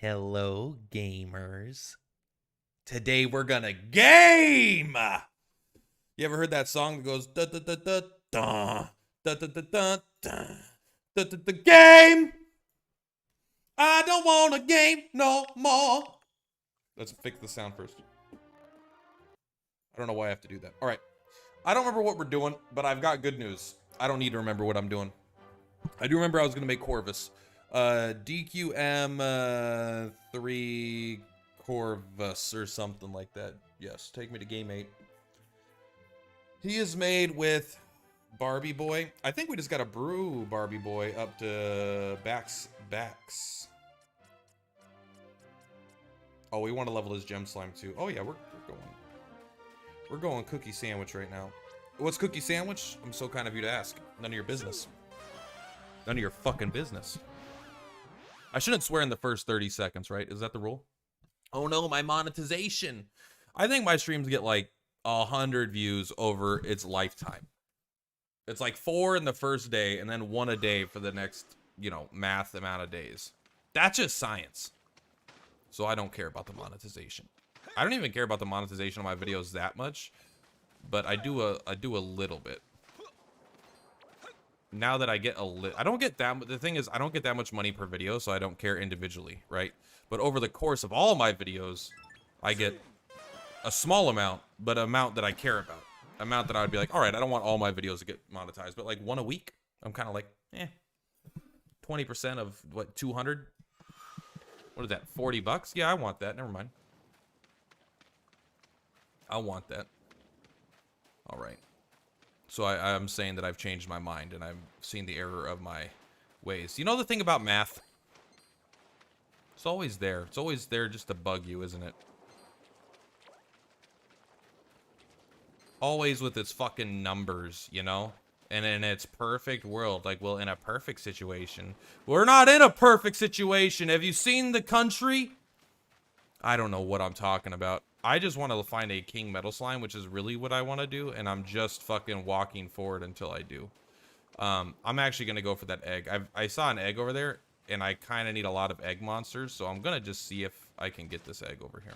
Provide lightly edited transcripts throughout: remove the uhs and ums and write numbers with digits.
Hello, gamers. Today we're gonna game! You ever heard that song that goes da da da da da da da da da da da da da game? I don't want a game no more. Let's fix the sound first. I don't know why I have to do that. All right. I don't remember what we're doing, but I've got good news. I don't need to remember what I'm doing. I do remember I was gonna make Corvus. DQM 3 Corvus or something like that. Yes, take me to game 8. He is made with Barbie Boy. I think we just gotta brew Barbie Boy up to backs. Oh, we want to level his gem slime too. Oh yeah, we're going cookie sandwich right now. What's cookie sandwich? I'm so kind of you to ask. None of your business. None of your fucking business. I shouldn't swear in the first 30 seconds, right? Is that the rule? Oh no, my monetization. I think my streams get like 100 views over its lifetime. It's like 4 in the first day and then 1 a day for the next, math amount of days. That's just science. So I don't care about the monetization. I don't even care about the monetization of my videos that much, but I do a little bit. Now that I get I don't get that. The thing is, I don't get that much money per video, so I don't care individually, right? But over the course of all my videos, I get a small amount, but an amount that I care about. Amount that I would be like, all right, I don't want all my videos to get monetized, but like 1 a week, I'm kind of like, 20% of what, 200? What is that, 40 bucks? Yeah, I want that. Never mind. I want that. All right. So I'm saying that I've changed my mind and I've seen the error of my ways. You know the thing about math? It's always there. It's always there just to bug you, isn't it? Always with its fucking numbers, you know? And in its perfect world, like, well, in a perfect situation. We're not in a perfect situation. Have you seen the country? I don't know what I'm talking about. I just want to find a king metal slime, which is really what I want to do, and I'm just fucking walking forward until I do. I'm actually going to go for that egg. I saw an egg over there, and I kind of need a lot of egg monsters, so I'm going to just see if I can get this egg over here.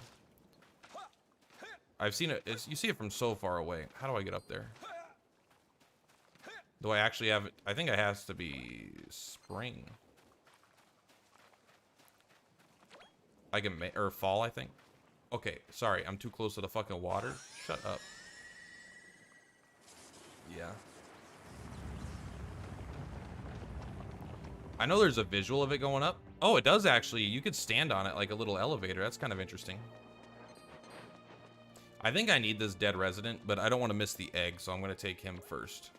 I've seen it. You see it from so far away. How do I get up there? Do I actually have it? I think it has to be spring. I can make, or fall, I think. Okay, sorry, I'm too close to the fucking water. Shut up. Yeah. I know there's a visual of it going up. Oh, it does actually. You could stand on it like a little elevator. That's kind of interesting. I think I need this dead resident, but I don't want to miss the egg, so I'm going to take him first.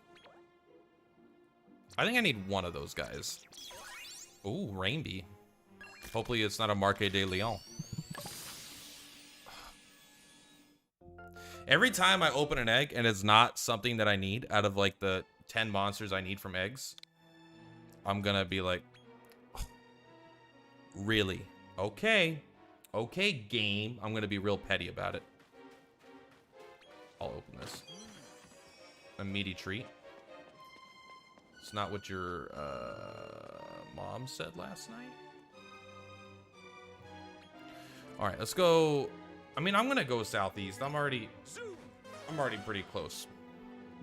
I think I need one of those guys. Ooh, Rainby. Hopefully it's not a Marque de Leon. Every time I open an egg and it's not something that I need out of like the 10 monsters I need from eggs, I'm gonna be like, oh, really? Okay. Okay, game. I'm gonna be real petty about it. I'll open this. A meaty treat. It's not what your mom said last night. All right, let's go. I mean, I'm gonna go southeast. I'm already pretty close,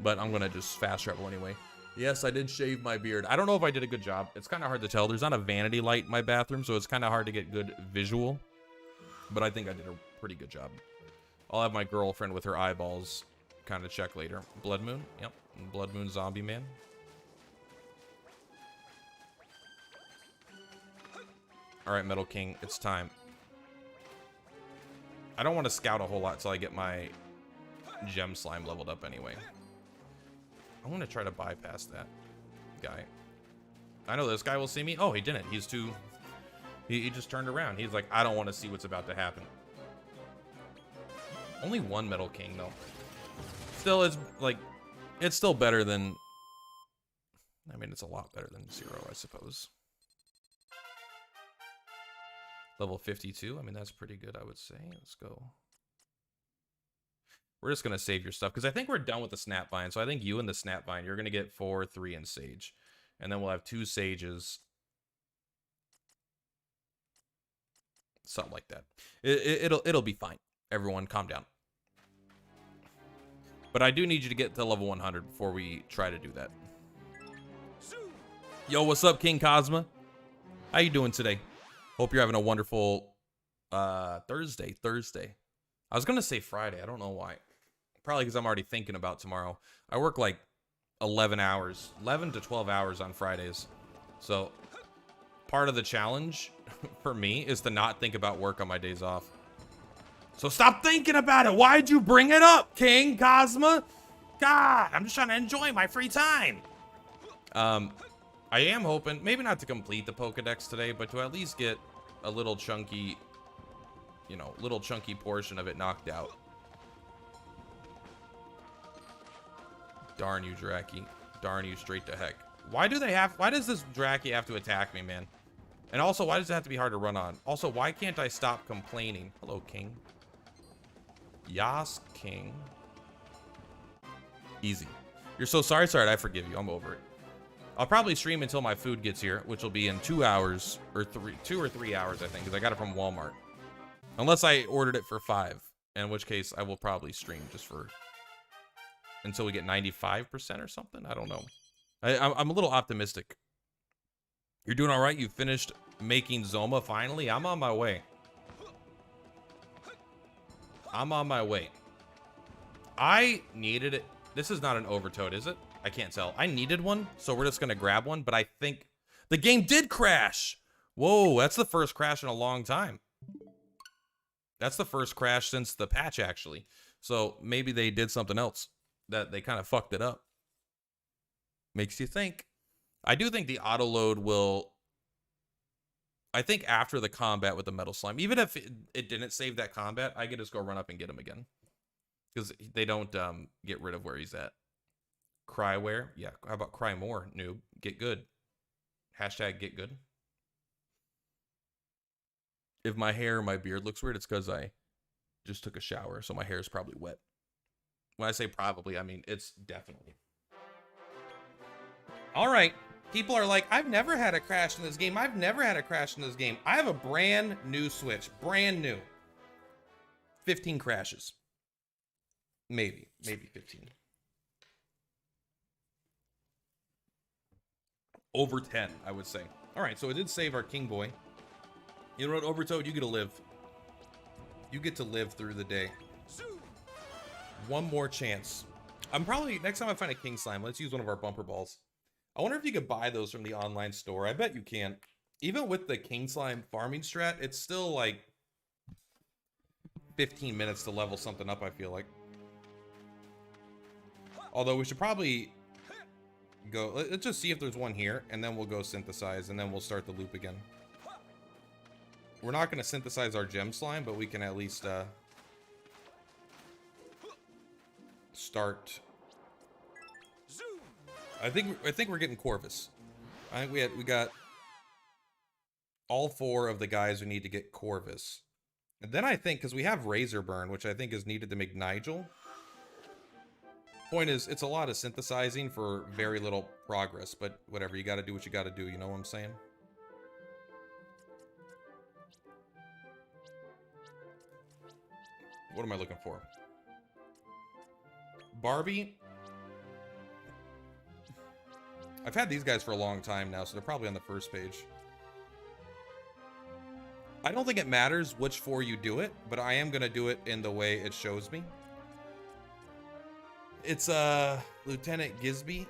but I'm gonna just fast travel anyway. Yes, I did shave my beard. I don't know if I did a good job. It's kind of hard to tell. There's not a vanity light in my bathroom, so it's kind of hard to get good visual, but I think I did a pretty good job. I'll have my girlfriend with her eyeballs kind of check later. Blood Moon, yep. Blood Moon Zombie Man. All right, Metal King, it's time. I don't want to scout a whole lot till I get my gem slime leveled up anyway. I'm going to try to bypass that guy. I know this guy will see me. Oh, he didn't. He's too... He just turned around. He's like, I don't want to see what's about to happen. Only one Metal King, though. Still, it's like... It's still better than... I mean, it's a lot better than 0, I suppose. Level 52. I mean, that's pretty good, I would say. Let's go. We're just going to save your stuff, because I think we're done with the Snapvine. So I think you and the Snapvine, you're going to get 4, 3, and Sage. And then we'll have 2 Sages Something like that. It'll be fine. Everyone, calm down. But I do need you to get to level 100 before we try to do that. Yo, what's up, King Cosma? How you doing today? Hope you're having a wonderful Thursday. I was gonna say Friday. I don't know why. Probably because I'm already thinking about tomorrow. I work like 11 to 12 hours on Fridays. So part of the challenge for me is to not think about work on my days off. So stop thinking about it. Why'd you bring it up, King Cosma? God, I'm just trying to enjoy my free time. I am hoping, maybe not to complete the Pokedex today, but to at least get a little chunky, you know, little chunky portion of it knocked out. Darn you, Draki. Darn you straight to heck. Why does this Draki have to attack me, man? And also, why does it have to be hard to run on? Also, why can't I stop complaining? Hello, King. Yas, King. Easy. You're so sorry, I forgive you. I'm over it. I'll probably stream until my food gets here, which will be in 2 hours, or 2 or 3 hours, I think, because I got it from Walmart. Unless I ordered it for 5, in which case I will probably stream just for until we get 95% or something. I don't know. I'm a little optimistic. You're doing all right. You finished making Zoma finally. I'm on my way. I needed it. This is not an Overtoad, is it? I can't tell. I needed one, so we're just gonna grab one, but I think the game did crash. Whoa, that's the first crash in a long time. That's the first crash since the patch, actually. So maybe they did something else that they kind of fucked it up. Makes you think. I do think the auto load will, I think after the combat with the metal slime, even if it didn't save that combat, I could just go run up and get him again. Because they don't get rid of where he's at. Cry where? Yeah, how about cry more, noob? Get good. Hashtag get good. If my hair or my beard looks weird, it's because I just took a shower, so my hair is probably wet. When I say probably, I mean it's definitely. All right. People are like, I've never had a crash in this game. I've never had a crash in this game. I have a brand new Switch. Brand new. 15 crashes. Maybe 15. Over 10, I would say. All right, so it did save our King Boy. You know what, Overtoad? You get to live. You get to live through the day. One more chance. I'm probably, next time I find a King Slime, let's use one of our bumper balls. I wonder if you could buy those from the online store. I bet you can. Even with the King Slime farming strat, it's still like 15 minutes to level something up, I feel like. Although we should probably go, let's just see if there's one here, and then we'll go synthesize, and then we'll start the loop again. We're not going to synthesize our gem slime, but we can at least start. I think we're getting Corvus. I think we got all 4 of the guys who need to get Corvus. And then I think, because we have Razor Burn, which I think is needed to make Nigel. Point is, it's a lot of synthesizing for very little progress, but whatever, you got to do what you got to do, you know what I'm saying? What am I looking for? Barbie. I've had these guys for a long time now, so they're probably on the first page. I don't think it matters which 4 you do it, but I am going to do it in the way it shows me. It's Lieutenant Gisby.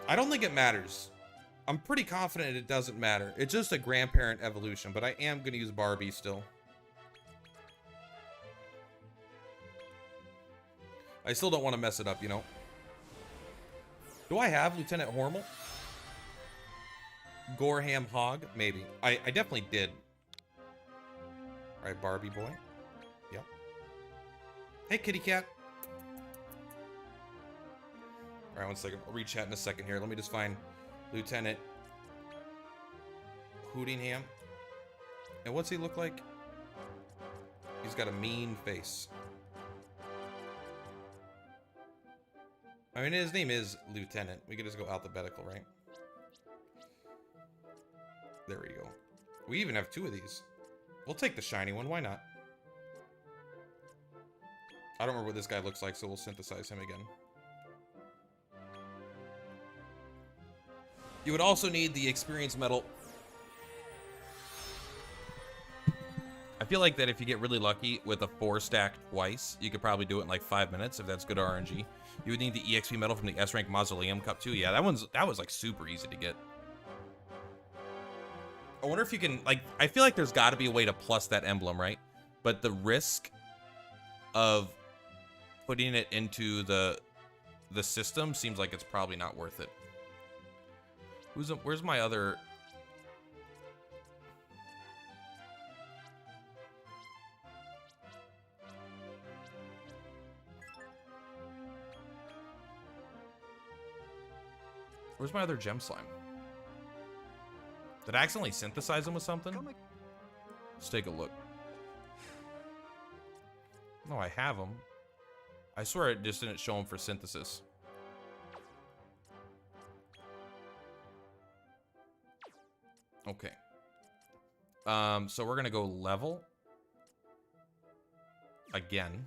I don't think it matters. I'm pretty confident it doesn't matter. It's just a grandparent evolution, but I am going to use Barbie still. I still don't want to mess it up, you know. Do I have Lieutenant Hormel? Gorham Hog? Maybe. I definitely did. All right, Barbie boy. Yep. Hey, kitty cat. All right, one second. I'll read chat in a second here. Let me just find Lieutenant Hootingham. And what's he look like? He's got a mean face. I mean, his name is Lieutenant. We could just go alphabetical, right? There we go. We even have 2 of these. We'll take the shiny one. Why not? I don't remember what this guy looks like, so we'll synthesize him again. You would also need the experience medal. I feel like that if you get really lucky with a 4-stack twice, you could probably do it in like 5 minutes if that's good RNG. You would need the EXP medal from the S-Rank Mausoleum Cup too. Yeah, that was like super easy to get. I wonder if you can, like, I feel like there's got to be a way to plus that emblem, right? But the risk of putting it into the system seems like it's probably not worth it. Where's my other... Where's my other gem slime? Did I accidentally synthesize them with something? Let's take a look. No, I have them. I swear it just didn't show them for synthesis. Okay. So we're gonna go level. Again.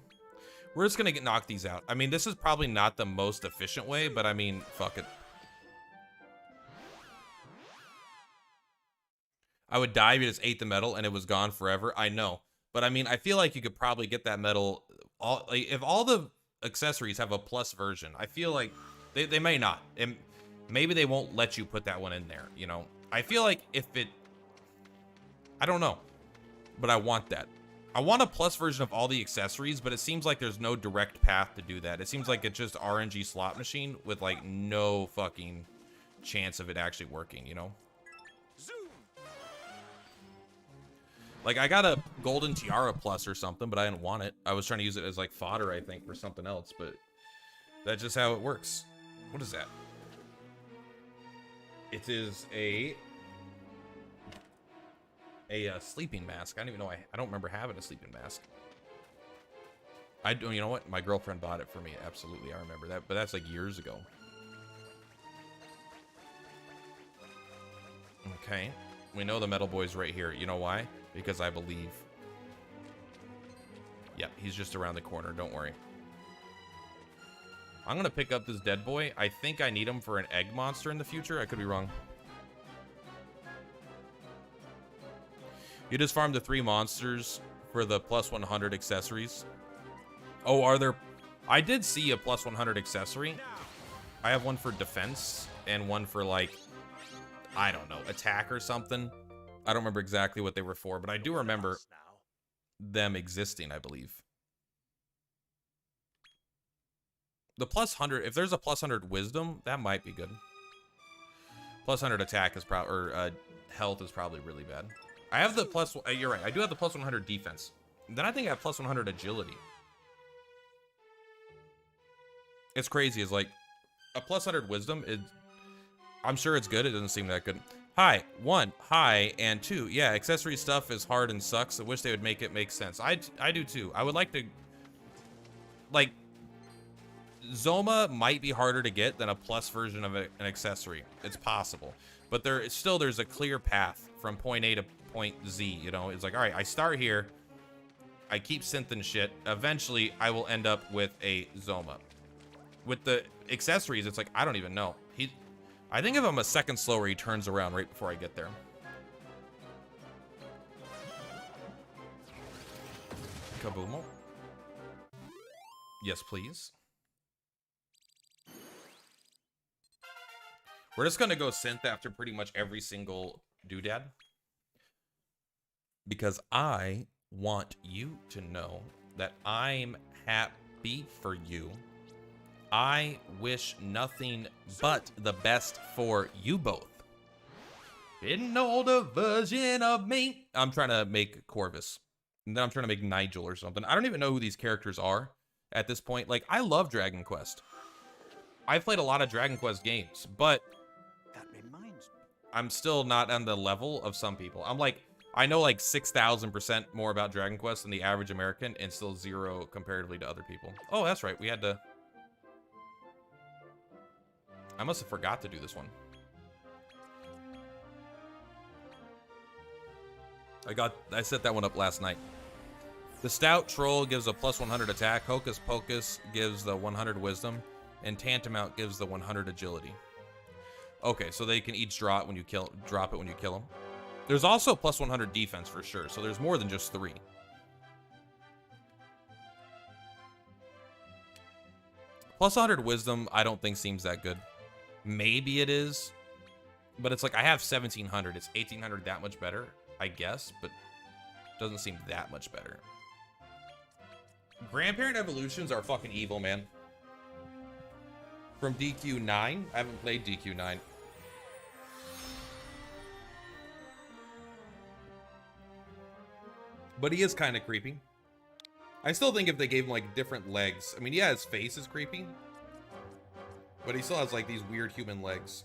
We're just gonna knock these out. I mean, this is probably not the most efficient way, but I mean, fuck it. I would die if you just ate the medal and it was gone forever. I know. But I mean, I feel like you could probably get that medal. If all the accessories have a plus version, I feel like they may not. And maybe they won't let you put that one in there, you know? I feel like if it... I don't know. But I want that. I want a plus version of all the accessories, but it seems like there's no direct path to do that. It seems like it's just RNG slot machine with, like, no fucking chance of it actually working, you know? Like, I got a golden tiara plus or something, but I didn't want it. I was trying to use it as, like, fodder, I think, for something else, but that's just how it works. What is that? It is a sleeping mask. I don't even know. I don't remember having a sleeping mask. I do. You know what? My girlfriend bought it for me. Absolutely, I remember that. But that's like years ago. Okay. We know the metal boy's right here. You know why? Because I believe. Yep, he's just around the corner. Don't worry. I'm gonna pick up this dead boy. I think I need him for an egg monster in the future. I could be wrong. You just farmed the 3 monsters for the plus 100 accessories. Oh, are there... I did see a plus 100 accessory. I have one for defense and one for, like, I don't know, attack or something. I don't remember exactly what they were for, but I do remember them existing, I believe. The plus 100, if there's a plus 100 wisdom, that might be good. Plus 100 attack is probably, or health is probably really bad. I have the plus, you're right, I do have the plus 100 defense. Then I think I have plus 100 agility. It's crazy, it's like, a plus 100 wisdom, I'm sure it's good, it doesn't seem that good. Hi, 1, hi, and 2, yeah, accessory stuff is hard and sucks. I wish they would make it make sense. I do too. I would like to, like, Zoma might be harder to get than a plus version of an accessory. It's possible. But there's a clear path from point A to point Z, you know? It's like, all right, I start here. I keep synthing shit. Eventually, I will end up with a Zoma. With the accessories, it's like, I don't even know. I think if I'm a second slower, he turns around right before I get there. Kaboomo. Yes, please. We're just gonna go synth after pretty much every single doodad. Because I want you to know that I'm happy for you. I wish nothing but the best for you both. In no older version of me. I'm trying to make Corvus. And then I'm trying to make Nigel or something. I don't even know who these characters are at this point. Like, I love Dragon Quest. I've played a lot of Dragon Quest games, but I'm still not on the level of some people. I'm like, I know like 6,000% more about Dragon Quest than the average American and still 0 comparatively to other people. Oh, that's right. We had to... I must have forgot to do this one. I set that one up last night. The Stout Troll gives a plus 100 attack. Hocus Pocus gives the 100 wisdom. And Tantamount gives the 100 agility. Okay, so they can each drop it when you kill them. There's also plus 100 defense for sure, so there's more than just 3. Plus 100 wisdom, I don't think seems that good. Maybe it is, but it's like I have 1700. It's 1800 that much better, I guess, but doesn't seem that much better. Grandparent evolutions are fucking evil, man. From DQ9, I haven't played DQ9. But he is kind of creepy. I still think if they gave him like different legs. I mean, yeah, his face is creepy. But he still has like these weird human legs.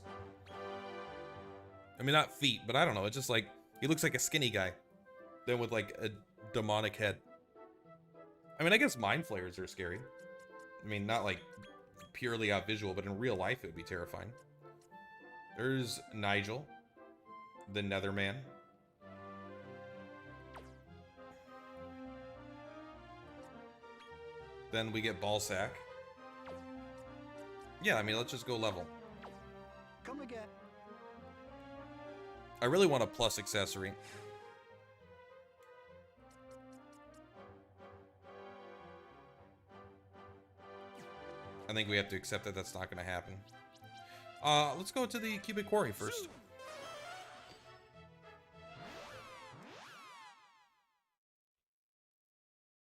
I mean, not feet, but I don't know. It's just like, he looks like a skinny guy. Then with like a demonic head. I mean, I guess mind flayers are scary. I mean, not like purely out visual, but in real life it would be terrifying. There's Nigel, the Netherman. Then we get Ballsack. Yeah, I mean, let's just go level. Come again. I really want a plus accessory. I think we have to accept that that's not going to happen. Let's go to the Cubic Quarry first.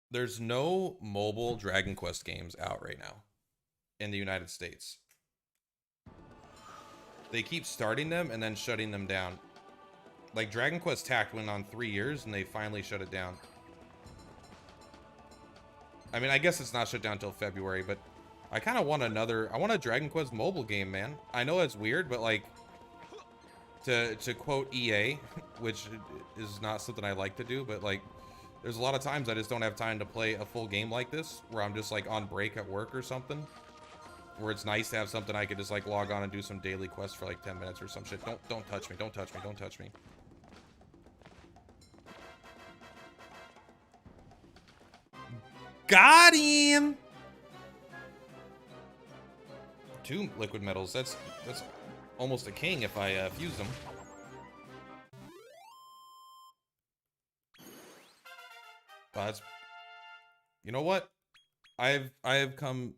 There's no mobile Dragon Quest games out right now in the United States. They keep starting them and then shutting them down. Like Dragon Quest Tact went on 3 years and they finally shut it down. I mean, I guess it's not shut down until February, but I kind of want I want a Dragon Quest mobile game, man. I know it's weird, but like, to quote EA, which is not something I like to do, but like, there's a lot of times I just don't have time to play a full game like this, where I'm just like on break at work or something, where it's nice to have something I could just like log on and do some daily quests for like 10 minutes or some shit. Don't touch me, don't touch me, don't touch me. Got him! 2 liquid metals. That's almost a king if I fuse them. That's, you know what? I have come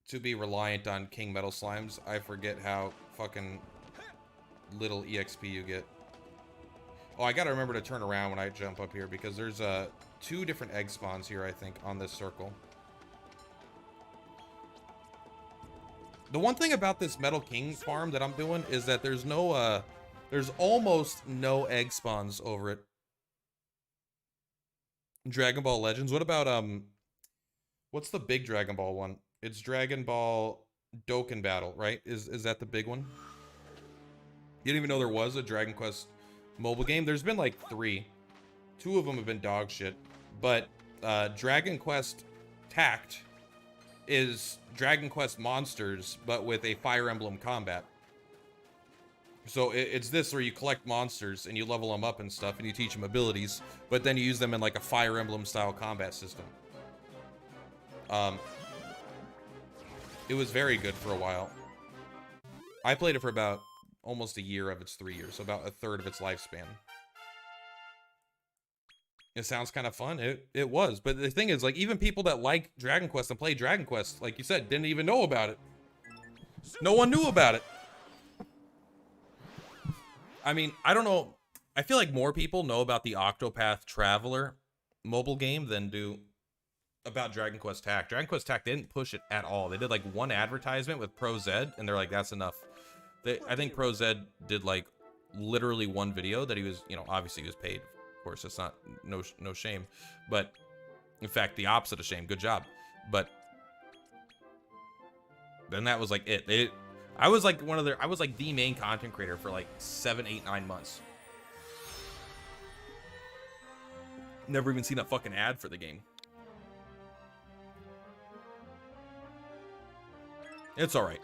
to be reliant on king metal slimes. I forget how fucking little EXP you get. Oh, I gotta remember to turn around when I jump up here because there's 2 different egg spawns here, I think, on this circle. The one thing about this Metal King farm that I'm doing is that there's no, there's almost no egg spawns over it. Dragon Ball Legends. What about, what's the big Dragon Ball one? It's Dragon Ball Dokkan Battle, right? Is that the big one? You didn't even know there was a Dragon Quest mobile game? There's been like 3. 2 of them have been dog shit. But, Dragon Quest Tact is Dragon Quest Monsters, but with a Fire Emblem combat. So it's this where you collect monsters and you level them up and stuff and you teach them abilities, but then you use them in like a Fire Emblem style combat system. It was very good for a while. I played it for about almost a year of its 3 years, so about a third of its lifespan. It sounds kind of fun. It was, but the thing is, like, even people that like Dragon Quest and play Dragon Quest, like you said, didn't even know about it. No one knew about it. I mean, I don't know. I feel like more people know about the Octopath Traveler mobile game than do about Dragon Quest Tact. Dragon Quest Tact didn't push it at all. They did like 1 advertisement with Pro Zed, and they're like, that's enough. I think Pro Zed did like literally 1 video that he was, you know, obviously he was paid. Of course, it's not no shame, but in fact, the opposite of shame. Good job. But then that was like it. I was like I was like the main content creator for like 7, 8, 9 months. Never even seen a fucking ad for the game. It's all right.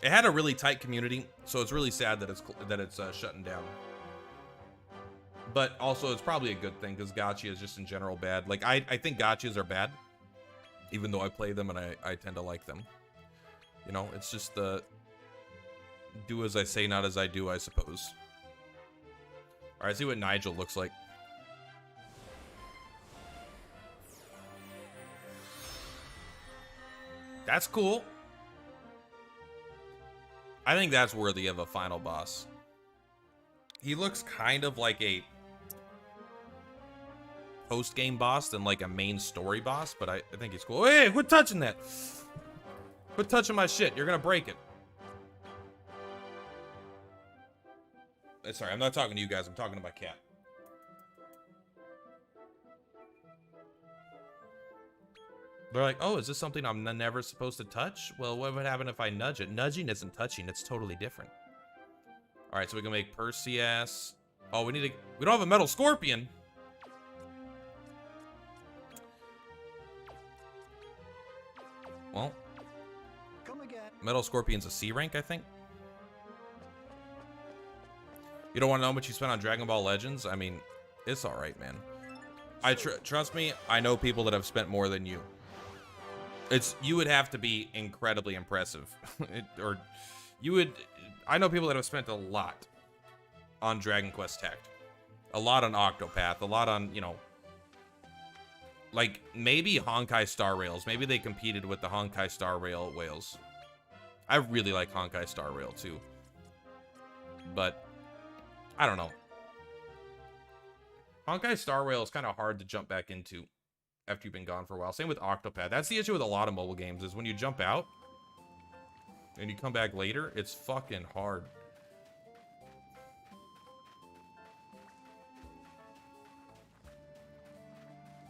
It had a really tight community, so it's really sad that it's shutting down. But also, it's probably a good thing, because gacha is just in general bad. Like, I think gachas are bad, even though I play them and I tend to like them. You know, it's just the do as I say, not as I do, I suppose. All right, see what Nigel looks like. That's cool. I think that's worthy of a final boss. He looks kind of like a post-game boss than like a main story boss, but I think he's cool. Hey, quit touching that. Quit touching my shit. You're gonna break it. Sorry, I'm not talking to you guys. I'm talking to my cat. They're like, oh, is this something I'm never supposed to touch? Well, what would happen if I nudge it? Nudging isn't touching. It's totally different. All right, so we can make Perseus. Oh, we don't have a metal scorpion. Well, Come again. metal scorpion's a C rank, I think. You don't want to know how much you spent on Dragon Ball Legends? I mean, it's all right, man. Trust me, I know people that have spent more than you. You would have to be incredibly impressive. I know people that have spent a lot on Dragon Quest Tact. A lot on Octopath, a lot on, you know, like maybe Honkai Star Rails. Maybe they competed with the Honkai Star Rail whales. I really like Honkai Star Rail too. But I don't know. Honkai Star Rail is kind of hard to jump back into after you've been gone for a while. Same with Octopath. That's the issue with a lot of mobile games, is when you jump out and you come back later, it's fucking hard.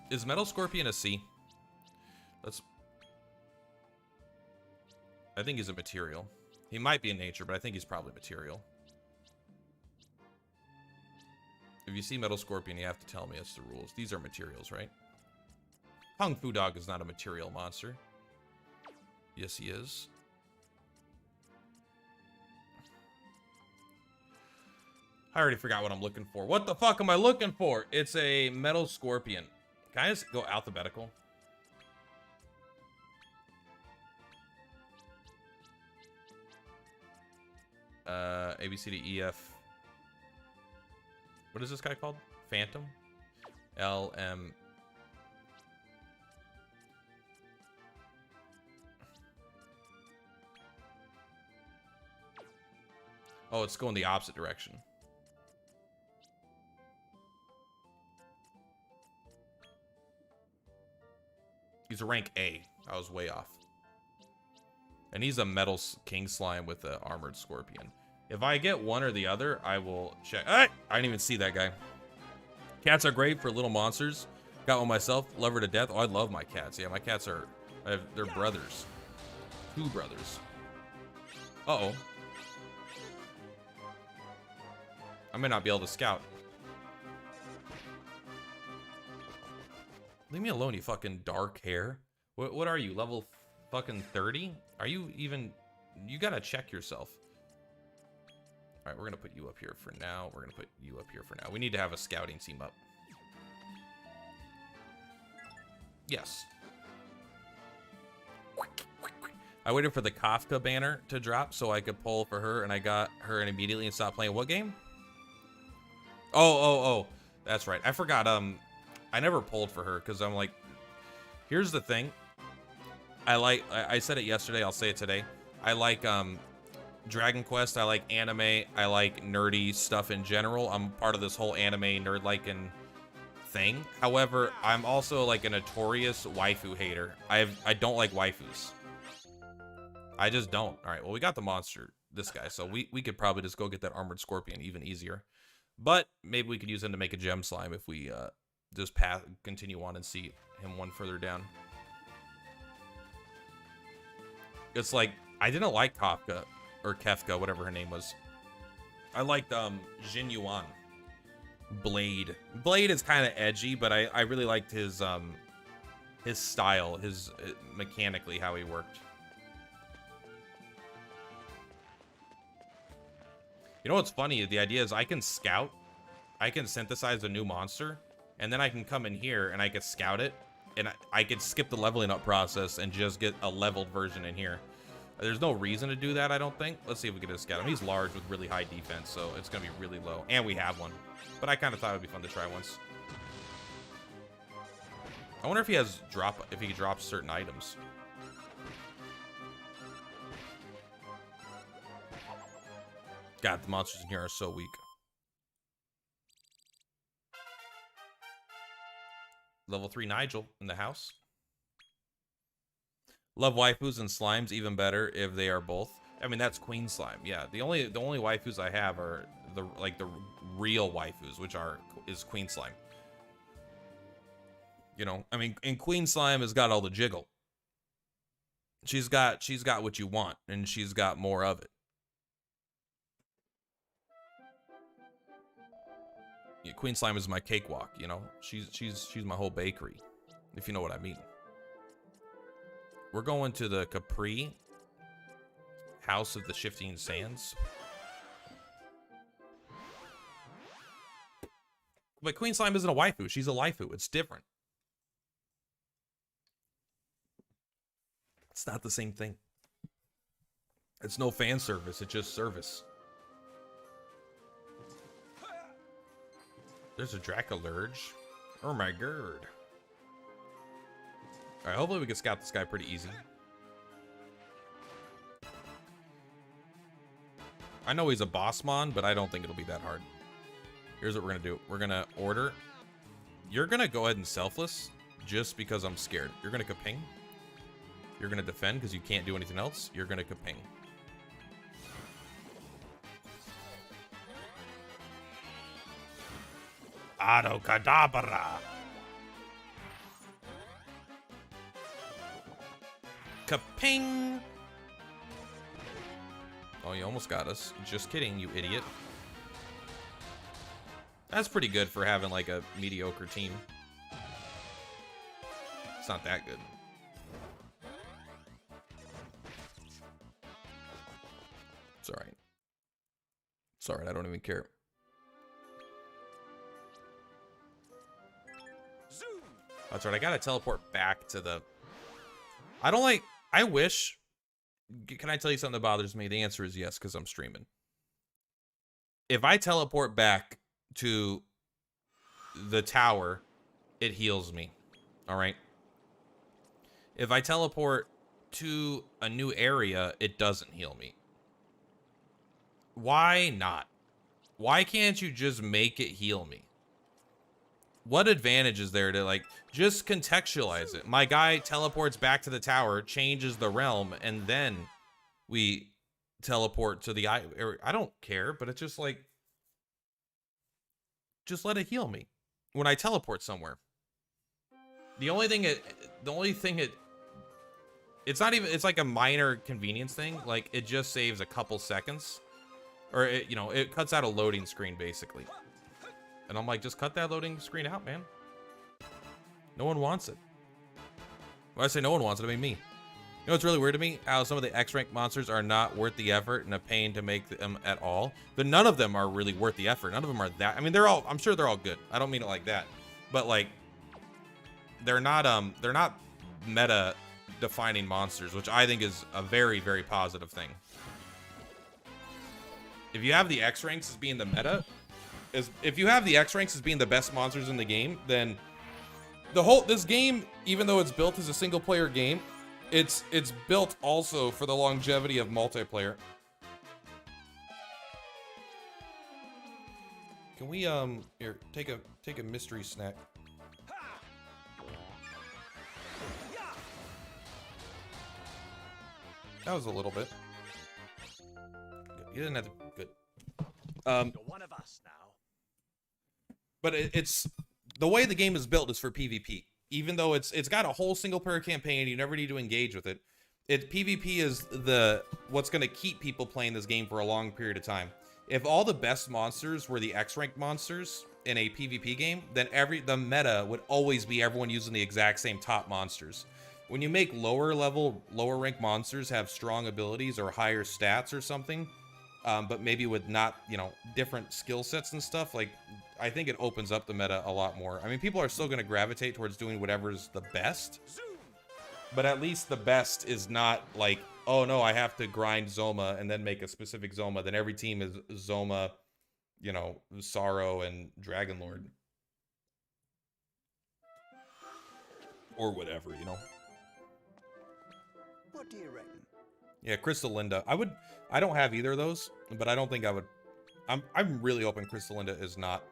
Is Metal Scorpion a C? I think he's a material. He might be in nature, but I think he's probably material. If you see Metal Scorpion, you have to tell me it's the rules. These are materials, right? Kung Fu Dog is not a material monster. Yes, he is. I already forgot what I'm looking for. What the fuck am I looking for? It's a Metal Scorpion. Can I just go alphabetical? A, B, C, D, E, F. What is this guy called? Phantom? L, M. Oh, it's going the opposite direction. He's a rank A. I was way off. And he's a metal king slime with an armored scorpion. If I get one or the other, I will check. I didn't even see that guy. Cats are great for little monsters. Got one myself. Love her to death. Oh, I love my cats. Yeah, my cats are... they're brothers. 2 brothers. Uh-oh. I may not be able to scout. Leave me alone, you fucking dark hair. What are you, level fucking 30? Are you even... You gotta check yourself. Alright, we're gonna put you up here for now. We're gonna put you up here for now. We need to have a scouting team up. Yes. I waited for the Kafka banner to drop so I could pull for her, and I got her and immediately stopped playing. What game? Oh. That's right. I forgot. I never pulled for her because I'm like, here's the thing. I said it yesterday. I'll say it today. I like Dragon Quest. I like anime. I like nerdy stuff in general. I'm part of this whole anime nerd-liking thing. However, I'm also like a notorious waifu hater. I don't like waifus. I just don't. All right. Well, we got the monster, this guy, so we could probably just go get that armored scorpion even easier. But maybe we could use him to make a gem slime if we just continue on and see him one further down. It's like, I didn't like Kafka, or Kefka, whatever her name was. I liked Jin Yuan. Blade. Blade is kind of edgy, but I really liked his style, his mechanically how he worked. You know what's funny? The idea is I can scout I can synthesize a new monster, and then I can come in here and I can scout it, and I could skip the leveling up process and just get a leveled version in here. There's no reason to do that, I don't think. Let's see if we can just scout him. He's large with really high defense, so it's going to be really low. And we have one. But I kind of thought it would be fun to try once. I wonder if he has if he drops certain items. God, the monsters in here are so weak. Level 3 Nigel in the house. Love waifus and slimes, even better if they are both. I mean, that's queen slime. Yeah, the only waifus I have are the real waifus, which is queen slime. You know, I mean, and queen slime has got all the jiggle. She's got what you want, and she's got more of it. Yeah, queen slime is my cakewalk, you know. She's my whole bakery, if you know what I mean. We're going to the Capri House of the Shifting Sands. But queen slime isn't a waifu. She's a waifu. It's different. It's not the same thing. It's no fan service. It's just service. There's a Dracolurge. Oh my god. Alright, hopefully we can scout this guy pretty easy. I know he's a boss mon, but I don't think it'll be that hard. Here's what we're gonna do. We're gonna order. You're gonna go ahead and selfless just because I'm scared. You're gonna kaping. You're gonna defend because you can't do anything else. You're gonna kaping. Adocadabra. Kaping. Oh, you almost got us. Just kidding, you idiot. That's pretty good for having like a mediocre team. It's not that good. It's alright. It's alright, I don't even care. That's right, I gotta teleport back to the... I wish... Can I tell you something that bothers me? The answer is yes, because I'm streaming. If I teleport back to the tower, it heals me. Alright? If I teleport to a new area, it doesn't heal me. Why not? Why can't you just make it heal me? What advantage is there to, like, just contextualize it? My guy teleports back to the tower, changes the realm, and then we teleport to the... I don't care, but it's just like... Just let it heal me when I teleport somewhere. The only thing it's not even... It's like a minor convenience thing. Like, it just saves a couple seconds. Or, it, you know, it cuts out a loading screen, basically. And I'm like, just cut that loading screen out, man. No one wants it. When I say no one wants it, I mean me. You know what's really weird to me? How some of the X-rank monsters are not worth the effort and a pain to make them at all. But none of them are really worth the effort. None of them are that. I mean, they're all... I'm sure they're all good. I don't mean it like that. But, like, they're not meta-defining monsters, which I think is a very, very positive thing. If you have the X-ranks as being the meta... If you have the X-ranks as being the best monsters in the game, then this game, even though it's built as a single player game, it's built also for the longevity of multiplayer. Can we here take a mystery snack? That was a little bit. You didn't have to. Good. You're one of us now. But it's the way the game is built is for PvP. Even though it's got a whole single player campaign, you never need to engage with it. PvP is what's going to keep people playing this game for a long period of time. If all the best monsters were the X-rank monsters in a PvP game, then the meta would always be everyone using the exact same top monsters. When you make lower rank monsters have strong abilities or higher stats or something, but maybe with not, you know, different skill sets and stuff, like I think it opens up the meta a lot more. I mean, people are still going to gravitate towards doing whatever's the best, but at least the best is not like, oh no, I have to grind Zoma and then make a specific Zoma. Then every team is Zoma, you know, Sorrow and Dragon Lord. Or whatever, you know. What do you reckon? Yeah, Crystal Linda. I don't have either of those, but I don't think I would. I'm really hoping Crystal Linda is not.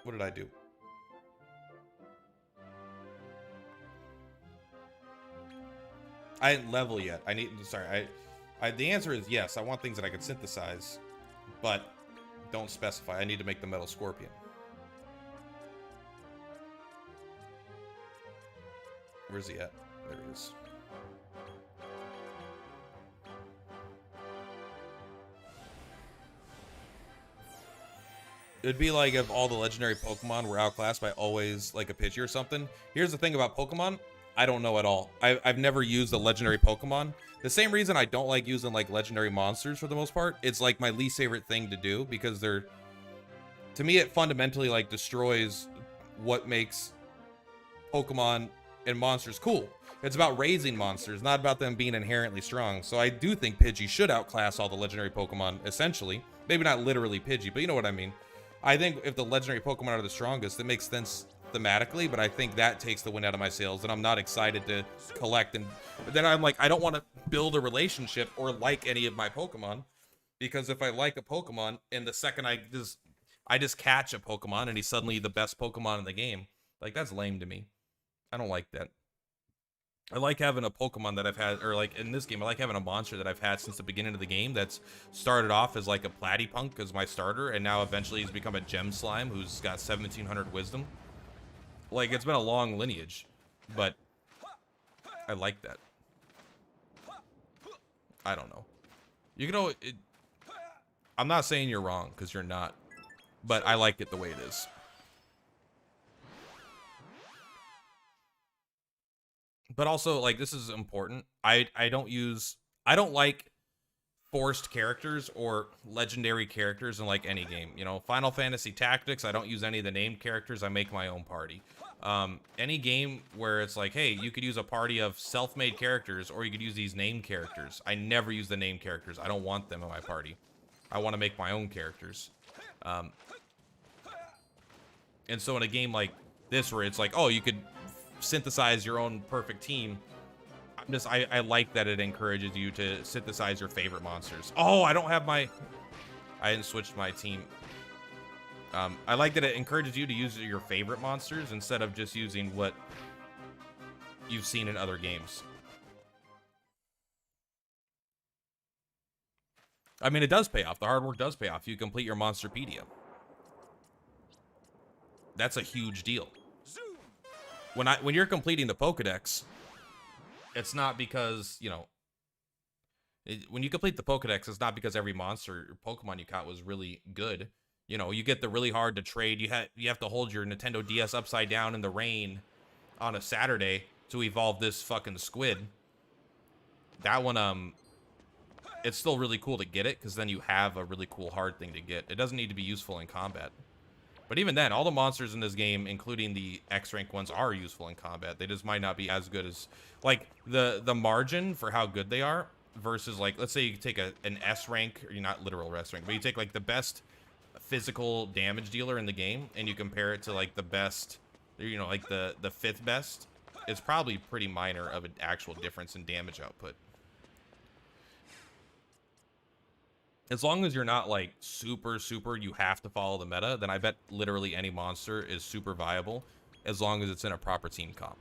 What did I do? I didn't level yet. I need, sorry, the answer is yes. I want things that I can synthesize, but don't specify. I need to make the Metal Scorpion. Where's he at? There he is. It'd be like if all the legendary Pokemon were outclassed by always like a Pidgey or something. Here's the thing about Pokemon. I don't know at all. I've never used a legendary Pokemon. The same reason I don't like using like legendary monsters for the most part. It's like my least favorite thing to do because they're, to me, it fundamentally like destroys what makes Pokemon and monsters cool. It's about raising monsters, not about them being inherently strong. So I do think Pidgey should outclass all the legendary Pokemon, essentially. Maybe not literally Pidgey, but you know what I mean. I think if the legendary Pokemon are the strongest, it makes sense thematically, but I think that takes the wind out of my sails, and I'm not excited to collect. And then I'm like, I don't want to build a relationship or like any of my Pokemon, because if I like a Pokemon and the second I just catch a Pokemon and he's suddenly the best Pokemon in the game, like that's lame to me. I don't like that. I like having a Pokemon that I've had, or like in this game, I like having a monster that I've had since the beginning of the game that's started off as like a Platypunk as my starter, and now eventually he's become a Gem Slime who's got 1700 wisdom. Like, it's been a long lineage, but I like that. I don't know. You know, I'm not saying you're wrong, because you're not, but I like it the way it is. But also, like, this is important. I don't like forced characters or legendary characters in, like, any game. You know, Final Fantasy Tactics, I don't use any of the named characters. I make my own party. Any game where it's like, hey, you could use a party of self-made characters, or you could use these named characters. I never use the named characters. I don't want them in my party. I want to make my own characters. And so in a game like this, where it's like, oh, you could synthesize your own perfect team, I like that it encourages you to synthesize your favorite monsters. Oh, I didn't switch my team. I like that it encourages you to use your favorite monsters instead of just using what you've seen in other games. I mean, it does pay off. The hard work does pay off. You complete your Monsterpedia. That's a huge deal. When you're completing the Pokedex, it's not because, you know, when you complete the Pokedex, it's not because every monster or Pokemon you caught was really good. You know, you get the really hard to trade. You have to hold your Nintendo DS upside down in the rain on a Saturday to evolve this fucking squid. That one, it's still really cool to get it, because then you have a really cool hard thing to get. It doesn't need to be useful in combat. But even then, all the monsters in this game, including the X-rank ones, are useful in combat. They just might not be as good as, like, the margin for how good they are versus, like, let's say you take an S-rank, or you're not literal S-rank, but you take, like, the best physical damage dealer in the game, and you compare it to, like, the best, you know, like, the fifth best. It's probably pretty minor of an actual difference in damage output. As long as you're not, like, super, you have to follow the meta, then I bet literally any monster is super viable, as long as it's in a proper team comp.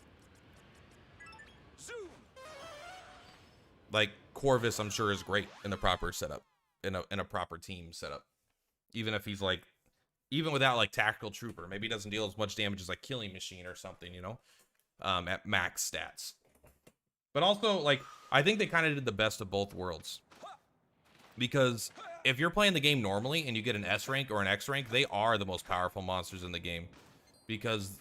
Like, Corvus, I'm sure, is great in the proper setup, in a proper team setup. Even if he's, like, even without, like, Tactical Trooper, maybe he doesn't deal as much damage as, like, Killing Machine or something, you know, at max stats. But also, like, I think they kind of did the best of both worlds. Because if you're playing the game normally and you get an S rank or an X rank, they are the most powerful monsters in the game. Because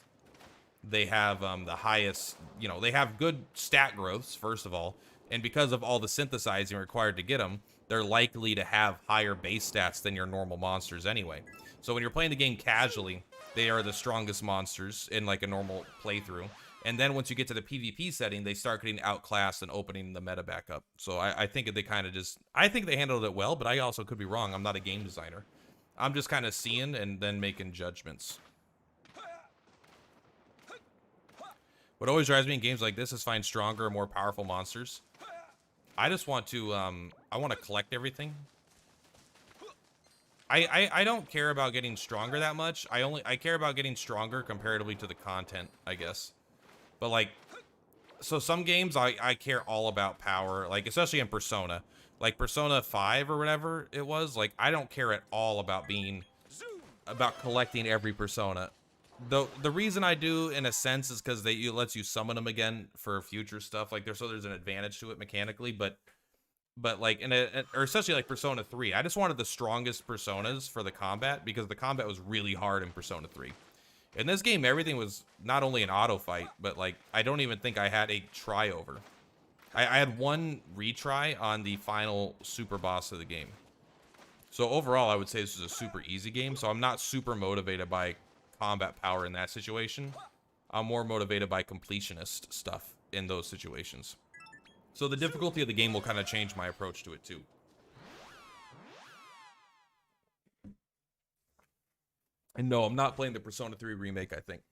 they have the highest, you know, they have good stat growths, first of all. And because of all the synthesizing required to get them, they're likely to have higher base stats than your normal monsters anyway. So when you're playing the game casually, they are the strongest monsters in like a normal playthrough. And then once you get to the PvP setting, they start getting outclassed and opening the meta back up. So I think they kind of just, I think they handled it well, but I also could be wrong. I'm not a game designer. I'm just kind of seeing and then making judgments. What always drives me in games like this is find stronger, more powerful monsters. I just want to, I want to collect everything. I don't care about getting stronger that much. I care about getting stronger comparatively to the content, I guess. But like, so some games I care all about power, like especially in Persona. Like Persona 5 or whatever it was, like I don't care at all about collecting every persona. The reason I do in a sense is because it lets you summon them again for future stuff. Like there's an advantage to it mechanically, but like or especially like Persona 3, I just wanted the strongest personas for the combat because the combat was really hard in Persona 3. In this game, everything was not only an auto fight, but like I don't even think I had a try over. I had one retry on the final super boss of the game. So overall, I would say this is a super easy game. So I'm not super motivated by combat power in that situation. I'm more motivated by completionist stuff in those situations. So the difficulty of the game will kind of change my approach to it too. And no, I'm not playing the Persona 3 remake, I think.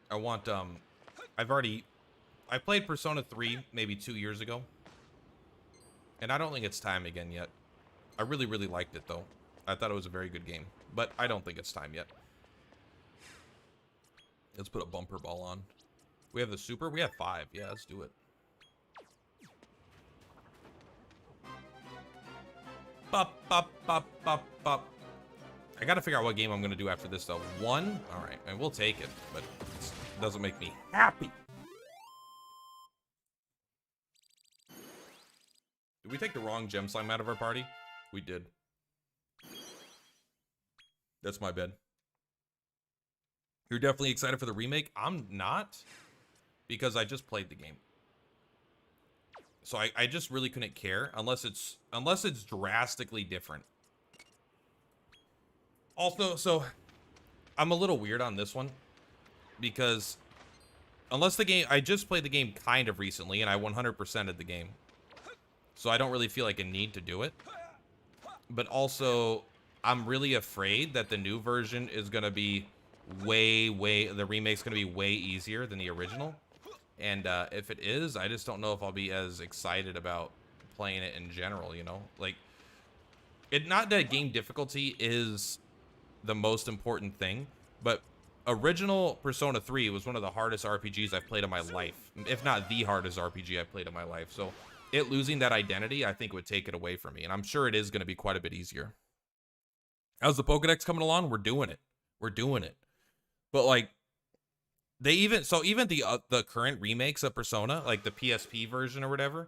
I want, I played Persona 3 maybe 2 years ago. And I don't think it's time again yet. I really, really liked it though. I thought it was a very good game. But I don't think it's time yet. Let's put a bumper ball on. We have the super? We have 5. Yeah, let's do it. Bop, bop, bop, bop, bop. I gotta figure out what game I'm gonna do after this though. 1? Alright, and we'll take it, but it doesn't make me happy. Did we take the wrong gem slime out of our party? We did. That's my bad. You're definitely excited for the remake? I'm not, because I just played the game. So I just really couldn't care unless it's drastically different. Also, so I'm a little weird on this one because unless the game, I just played the game kind of recently and I 100%ed the game. So I don't really feel like a need to do it. But also, I'm really afraid that the new version is going to be the remake's going to be way easier than the original. And if it is, I just don't know if I'll be as excited about playing it in general, you know? Like, not that game difficulty is the most important thing, but original Persona 3 was one of the hardest RPGs I've played in my life. If not the hardest RPG I've played in my life. So it losing that identity, I think would take it away from me. And I'm sure it is going to be quite a bit easier. How's the Pokedex coming along? We're doing it. We're doing it. But like, even the current remakes of Persona, like the PSP version or whatever,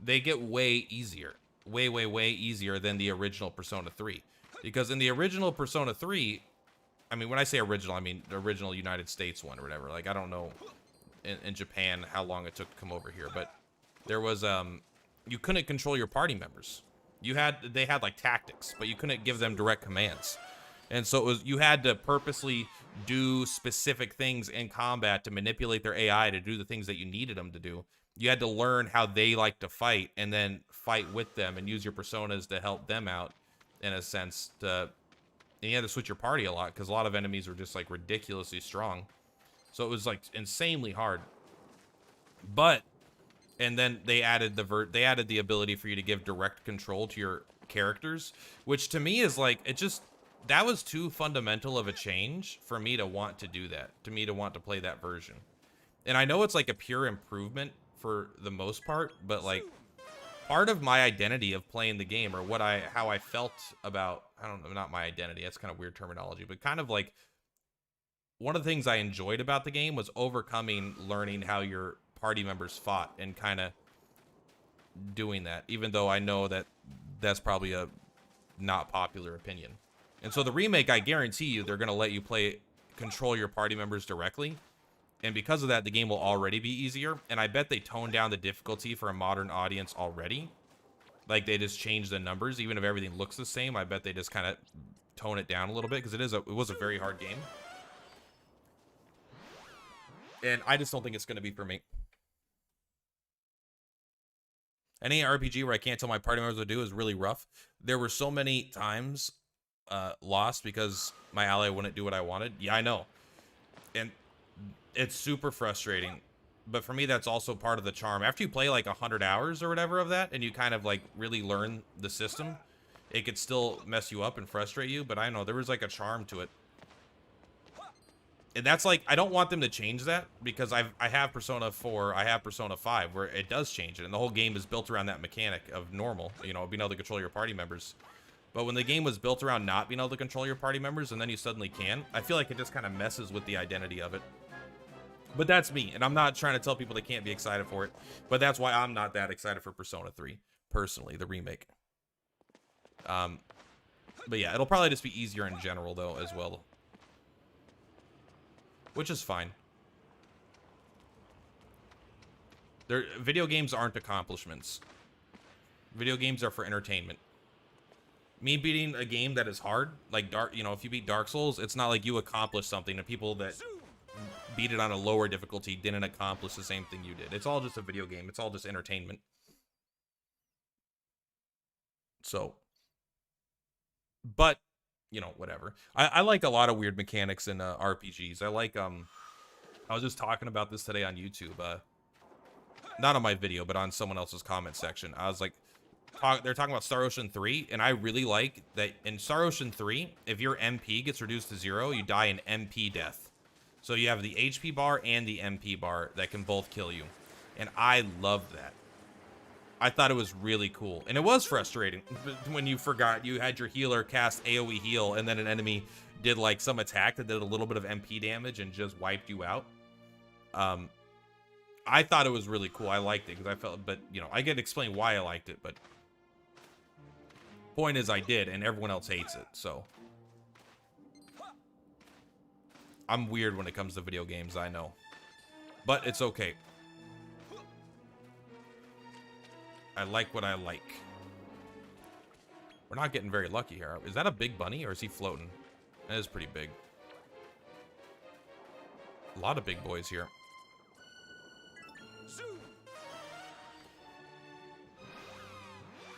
they get way easier. Way, way, way easier than the original Persona 3. Because in the original Persona 3, I mean, when I say original, I mean the original United States one or whatever. Like, I don't know in Japan how long it took to come over here, but there was, you couldn't control your party members. They had like tactics, but you couldn't give them direct commands. And so you had to purposely do specific things in combat to manipulate their AI to do the things that you needed them to do. You had to learn how they like to fight and then fight with them and use your personas to help them out in a sense. And you had to switch your party a lot because a lot of enemies were just like ridiculously strong. So it was like insanely hard. And then they added the ability for you to give direct control to your characters, which to me is like, that was too fundamental of a change for me to want to do that, to me to want to play that version. And I know it's like a pure improvement for the most part, but like part of my identity of playing the game, or how I felt about, I don't know, not my identity, that's kind of weird terminology, but kind of like one of the things I enjoyed about the game was overcoming learning how your party members fought and kind of doing that, even though I know that that's probably a not popular opinion. And so the remake, I guarantee you, they're going to let you play control your party members directly. And because of that, the game will already be easier. And I bet they toned down the difficulty for a modern audience already. Like, they just changed the numbers. Even if everything looks the same, I bet they just kind of tone it down a little bit. Because it was a very hard game. And I just don't think it's going to be for me. Any RPG where I can't tell my party members what to do is really rough. There were so many times lost because my ally wouldn't do what I wanted. Yeah, I know. And it's super frustrating. But for me, that's also part of the charm. After you play like 100 hours or whatever of that, and you kind of like really learn the system, it could still mess you up and frustrate you. But I know there was like a charm to it. And that's like, I don't want them to change that because I have Persona 4, I have Persona 5 where it does change it. And the whole game is built around that mechanic of normal, you know, being able to control your party members. But when the game was built around not being able to control your party members and then you suddenly can, I feel like it just kind of messes with the identity of it. But that's me, and I'm not trying to tell people they can't be excited for it. But that's why I'm not that excited for Persona 3, personally, the remake. But yeah, it'll probably just be easier in general, though, as well. Which is fine. Video games aren't accomplishments. Video games are for entertainment. Me beating a game that is hard, like if you beat Dark Souls, it's not like you accomplished something. The people that beat it on a lower difficulty didn't accomplish the same thing you did. It's all just a video game. It's all just entertainment. So, but whatever. I like a lot of weird mechanics in RPGs. I like I was just talking about this today on YouTube. Not on my video, but on someone else's comment section. I was like, they're talking about Star Ocean 3, and I really like that in Star Ocean 3, if your MP gets reduced to 0, you die an MP death. So you have the HP bar and the MP bar that can both kill you. And I loved that. I thought it was really cool. And it was frustrating when you forgot you had your healer cast AoE heal and then an enemy did like some attack that did a little bit of MP damage and just wiped you out. I thought it was really cool. I liked it because I felt, but I get to explain why I liked it, but point is I did and everyone else hates it, so. I'm weird when it comes to video games, I know. But it's okay. I like what I like. We're not getting very lucky here. Is that a big bunny or is he floating? That is pretty big. A lot of big boys here.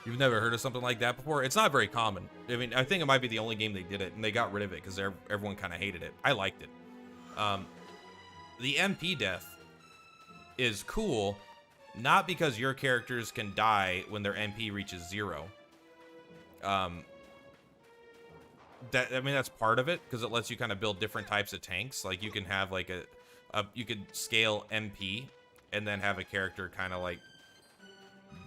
You've never heard of something like that before? It's not very common. I mean, I think it might be the only game they did it, and they got rid of it because everyone kind of hated it. I liked it. The MP death is cool, not because your characters can die when their MP reaches 0. I mean, that's part of it, because it lets you kind of build different types of tanks. Like, you can have, like, you could scale MP, and then have a character kind of, like,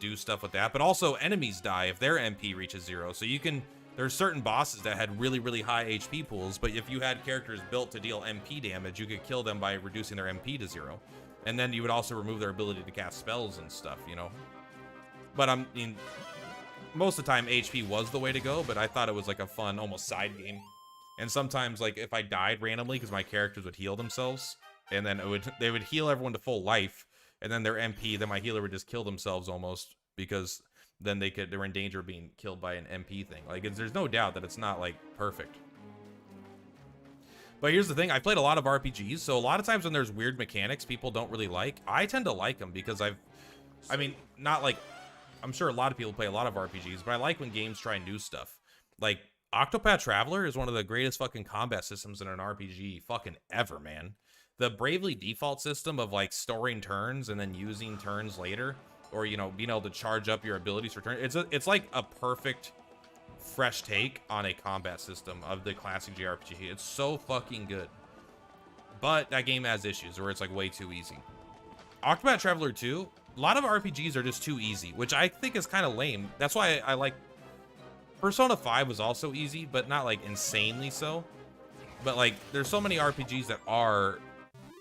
do stuff with that. But also, enemies die if their MP reaches 0. So you can... There's certain bosses that had really, really high HP pools, but if you had characters built to deal MP damage, you could kill them by reducing their MP to 0. And then you would also remove their ability to cast spells and stuff, But I mean, most of the time HP was the way to go, but I thought it was like a fun, almost side game. And sometimes, like, if I died randomly, because my characters would heal themselves, and then they would heal everyone to full life, and then their MP, then my healer would just kill themselves almost, because then they were in danger of being killed by an MP thing. Like, there's no doubt that it's not, like, perfect. But here's the thing. I played a lot of RPGs, so a lot of times when there's weird mechanics people don't really like, I tend to like them because I mean, not like... I'm sure a lot of people play a lot of RPGs, but I like when games try new stuff. Like, Octopath Traveler is one of the greatest fucking combat systems in an RPG fucking ever, man. The Bravely Default system of, like, storing turns and then using turns later... or, being able to charge up your abilities for turns. It's like a perfect, fresh take on a combat system of the classic JRPG. It's so fucking good. But that game has issues where it's, like, way too easy. Octopath Traveler 2, a lot of RPGs are just too easy, which I think is kind of lame. That's why I like... Persona 5 was also easy, but not, like, insanely so. But, like, there's so many RPGs that are...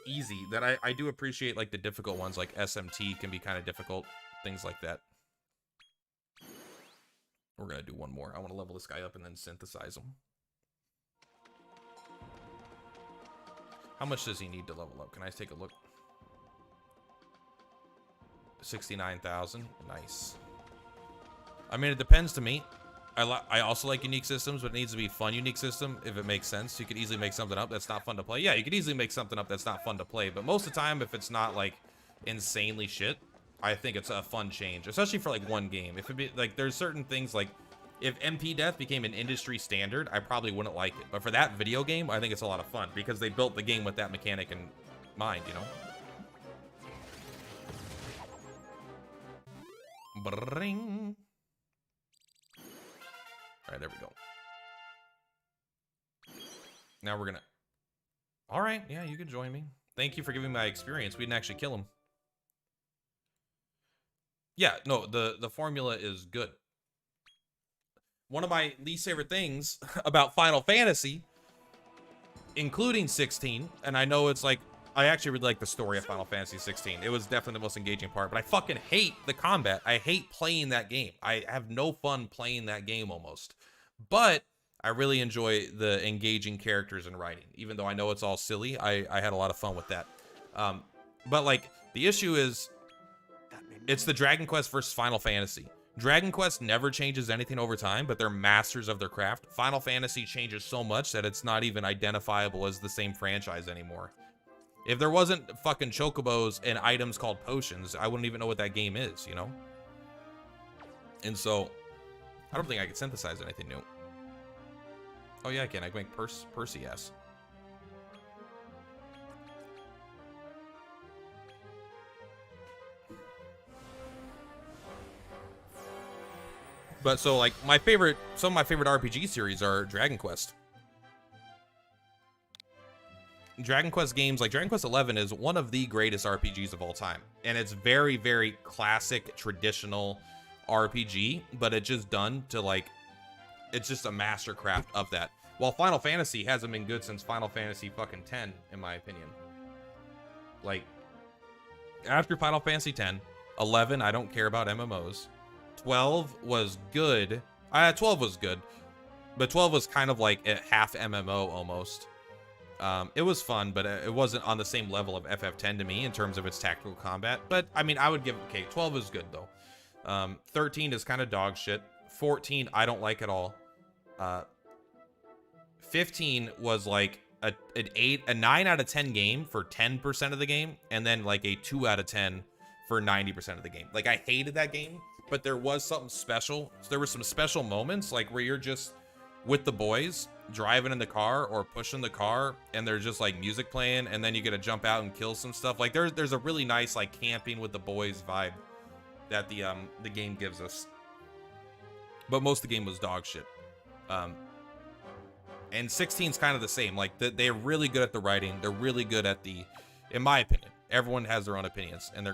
easy that I do appreciate, like, the difficult ones, like SMT can be kind of difficult, things like that. We're gonna do one more. I want to level this guy up and then synthesize him. How much does he need to level up? Can I take a look? 69,000. Nice. I mean, it depends to me. I also like unique systems, but it needs to be a fun unique system if it makes sense. You could easily make something up that's not fun to play. Yeah, you could easily make something up that's not fun to play, but most of the time, if it's not like insanely shit, I think it's a fun change, especially for like one game. If it be like, there's certain things like if MP death became an industry standard, I probably wouldn't like it. But for that video game, I think it's a lot of fun because they built the game with that mechanic in mind, you know? Bring. All right, there we go. Now we're gonna... All right, yeah, you can join me. Thank you for giving my experience. We didn't actually kill him. Yeah, no, the formula is good. One of my least favorite things about Final Fantasy, including 16, and I know it's like, I actually really like the story of Final Fantasy 16. It was definitely the most engaging part, but I fucking hate the combat. I hate playing that game. I have no fun playing that game almost. But I really enjoy the engaging characters and writing. Even though I know it's all silly, I had a lot of fun with that. But like, the issue is, it's the Dragon Quest versus Final Fantasy. Dragon Quest never changes anything over time, but they're masters of their craft. Final Fantasy changes so much that it's not even identifiable as the same franchise anymore. If there wasn't fucking chocobos and items called potions, I wouldn't even know what that game is, you know? And so, I don't think I could synthesize anything new. Oh yeah, I can. I can make Percy, yes. But so, like, some of my favorite RPG series are Dragon Quest. Dragon Quest games, like Dragon Quest 11 is one of the greatest RPGs of all time. And it's very, very classic, traditional RPG, but it's just done to, like, it's just a mastercraft of that. While Final Fantasy hasn't been good since Final Fantasy fucking 10, in my opinion. Like, after Final Fantasy 10, 11, I don't care about MMOs. 12 was good. 12 was good, but 12 was kind of like a half MMO almost. It was fun, but it wasn't on the same level of FF10 to me in terms of its tactical combat. But I mean, I would give, okay, 12 is good though. 13 is kind of dog shit. 14, I don't like at all. 15 was like a 9 out of 10 game for 10% of the game, and then like a 2 out of 10 for 90% of the game. Like, I hated that game, but there was something special. So there were some special moments, like where you're just with the boys driving in the car or pushing the car, and there's just like music playing, and then you get to jump out and kill some stuff. Like, there's a really nice like camping with the boys vibe that the game gives us. But most of the game was dog shit. And 16's kind of the same. Like, they're really good at the writing. They're really good at the, in my opinion, everyone has their own opinions, and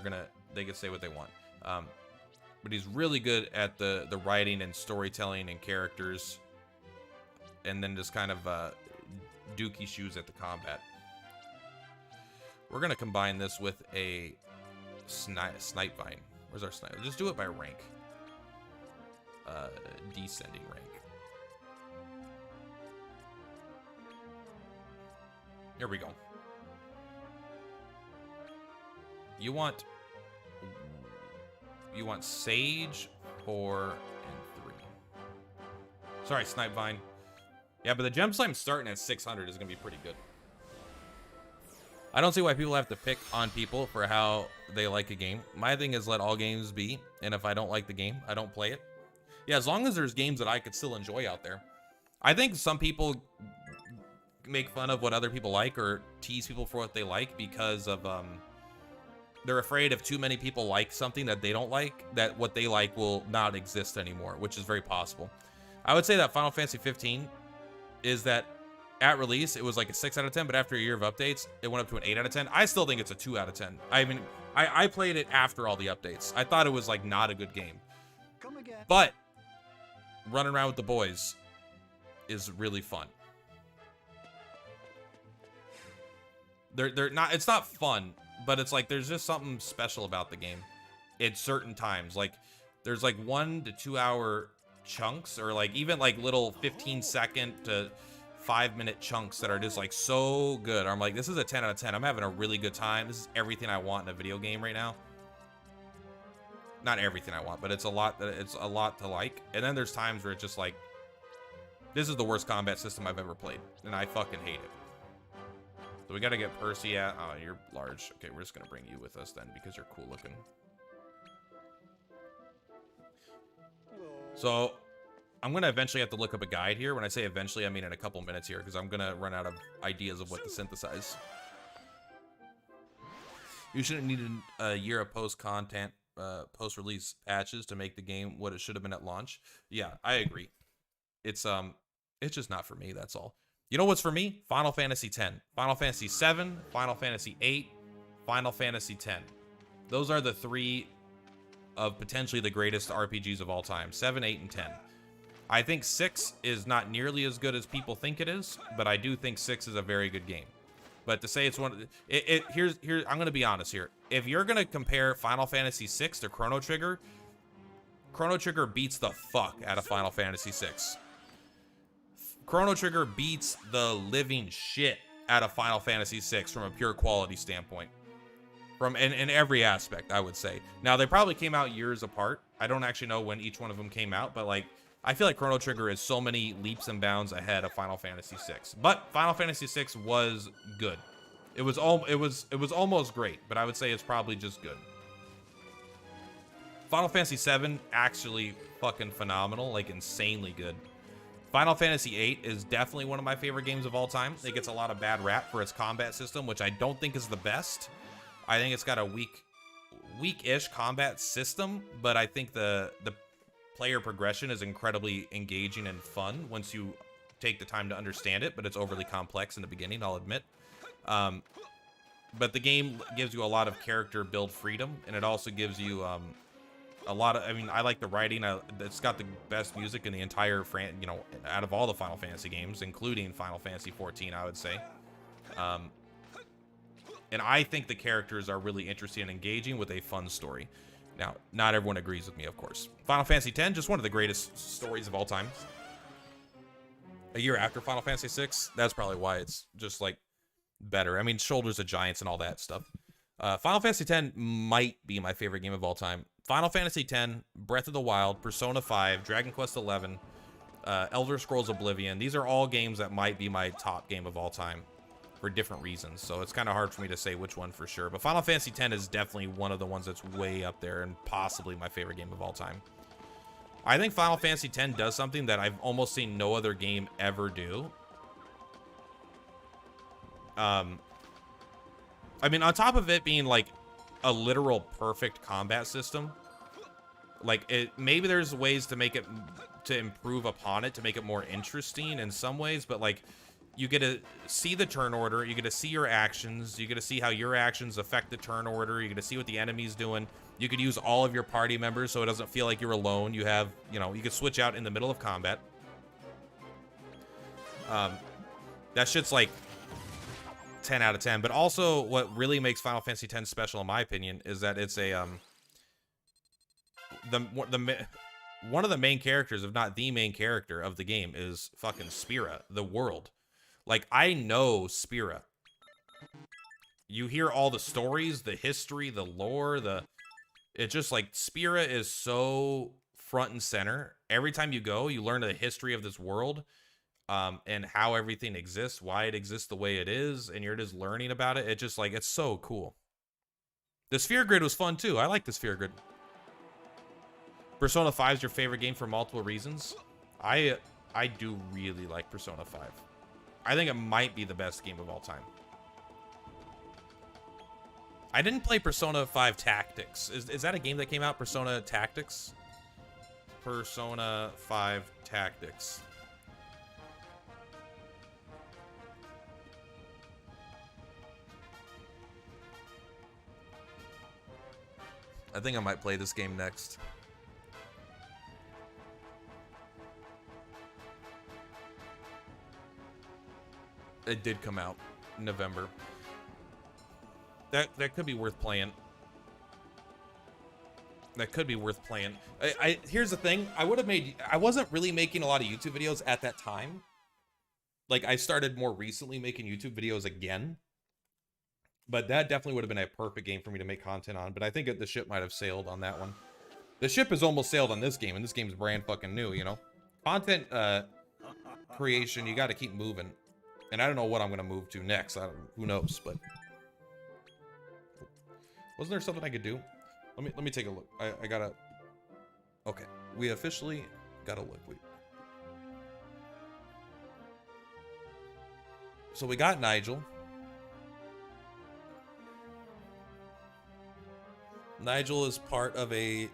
they can say what they want. But he's really good at the writing and storytelling and characters, and then just kind of dookie shoes at the combat. We're gonna combine this with a snipe vine. Where's our snipe? Just do it by rank. Descending rank. Here we go. You want Sage 4 and 3. Sorry, Snipe Vine. Yeah, but the Gem Slime starting at 600 is gonna be pretty good. I don't see why people have to pick on people for how they like a game. My thing is let all games be, and if I don't like the game, I don't play it. Yeah, as long as there's games that I could still enjoy out there. I think some people make fun of what other people like or tease people for what they like because of they're afraid if too many people like something that they don't like, that what they like will not exist anymore, which is very possible. I would say that Final Fantasy 15 is that at release it was like a 6 out of 10, but after a year of updates it went up to an 8 out of 10. I still think it's a 2 out of 10. I mean, I played it after all the updates. I thought it was like not a good game, but running around with the boys is really fun. They're not, it's not fun, but it's like there's just something special about the game at certain times. Like, there's like 1 to 2 hour chunks, or like even like little 15-second to 5-minute chunks that are just like so good. I'm like, this is a 10 out of 10. I'm having a really good time. This is everything I want in a video game right now. Not everything I want, but it's a lot to like. And then there's times where it's just like, this is the worst combat system I've ever played, and I fucking hate it. So we gotta get Percy at, oh, you're large. Okay, we're just gonna bring you with us then because you're cool looking. So I'm gonna eventually have to look up a guide here. When I say eventually, I mean in a couple minutes here, because I'm gonna run out of ideas of what to synthesize. You shouldn't need a year of post-content, post-release patches to make the game what it should have been at launch. Yeah, I agree. It's just not for me, that's all. You know what's for me? Final Fantasy X, Final Fantasy VII, Final Fantasy VIII, Final Fantasy X. Those are the 3 of potentially the greatest RPGs of all time, 7, 8, and 10. I think 6 is not nearly as good as people think it is, but I do think 6 is a very good game. But to say it's one, here's I'm gonna be honest here. If you're gonna compare Final Fantasy VI to Chrono Trigger beats the fuck out of Final Fantasy VI. Chrono Trigger beats the living shit out of Final Fantasy VI from a pure quality standpoint. In every aspect, I would say. Now, they probably came out years apart. I don't actually know when each one of them came out, but like, I feel like Chrono Trigger is so many leaps and bounds ahead of Final Fantasy VI. But Final Fantasy VI was good. It was almost great, but I would say it's probably just good. Final Fantasy VII, actually fucking phenomenal, like insanely good. Final Fantasy VIII is definitely one of my favorite games of all time. It gets a lot of bad rap for its combat system, which I don't think is the best. I think it's got a weak-ish combat system, but I think the player progression is incredibly engaging and fun once you take the time to understand it, but it's overly complex in the beginning, I'll admit. But the game gives you a lot of character build freedom, and it also gives you a lot of, I mean, I like the writing. It's got the best music in the entire out of all the Final Fantasy games, including Final Fantasy 14, I would say. And I think the characters are really interesting and engaging with a fun story. Now, not everyone agrees with me, of course. Final Fantasy X, just one of the greatest stories of all time. A year after Final Fantasy VI, that's probably why it's just like better. I mean, Shoulders of Giants and all that stuff. Final Fantasy X might be my favorite game of all time. Final Fantasy X, Breath of the Wild, Persona 5, Dragon Quest XI, Elder Scrolls Oblivion. These are all games that might be my top game of all time for different reasons. So it's kind of hard for me to say which one for sure. But Final Fantasy X is definitely one of the ones that's way up there and possibly my favorite game of all time. I think Final Fantasy X does something that I've almost seen no other game ever do. I mean, on top of it being like a literal perfect combat system, like maybe there's ways to make it, to improve upon it, to make it more interesting in some ways, but like you get to see the turn order, you get to see your actions, you get to see how your actions affect the turn order, you get to see what the enemy's doing. You could use all of your party members so it doesn't feel like you're alone. You have, you could switch out in the middle of combat. That shit's like 10 out of 10. But also what really makes Final Fantasy X special, in my opinion, is that it's a one of the main characters, if not the main character of the game, is fucking Spira, the world. Like, I know Spira. You hear all the stories, the history, the lore, it's just like Spira is so front and center. Every time you go, you learn the history of this world. And how everything exists, why it exists the way it is, and you're just learning about it. It's just like, it's so cool. The Sphere Grid was fun too. I like the Sphere Grid. Persona 5 is your favorite game for multiple reasons. I do really like Persona 5. I think it might be the best game of all time. I didn't play Persona 5 Tactics. Is that a game that came out? Persona Tactics? Persona 5 Tactics. I think I might play this game next. It did come out in November. That could be worth playing. That could be worth playing. Here's the thing. I wasn't really making a lot of YouTube videos at that time. like, I started more recently making YouTube videos again. But that definitely would have been a perfect game for me to make content on. But I think the ship might have sailed on that one. The ship has almost sailed on this game, and this game's brand fucking new, you know? Content creation, you got to keep moving. And I don't know what I'm going to move to next. Who knows, but... Wasn't there something I could do? Let me take a look. I gotta... Okay. We officially gotta look. So we got Nigel. Nigel is part of a...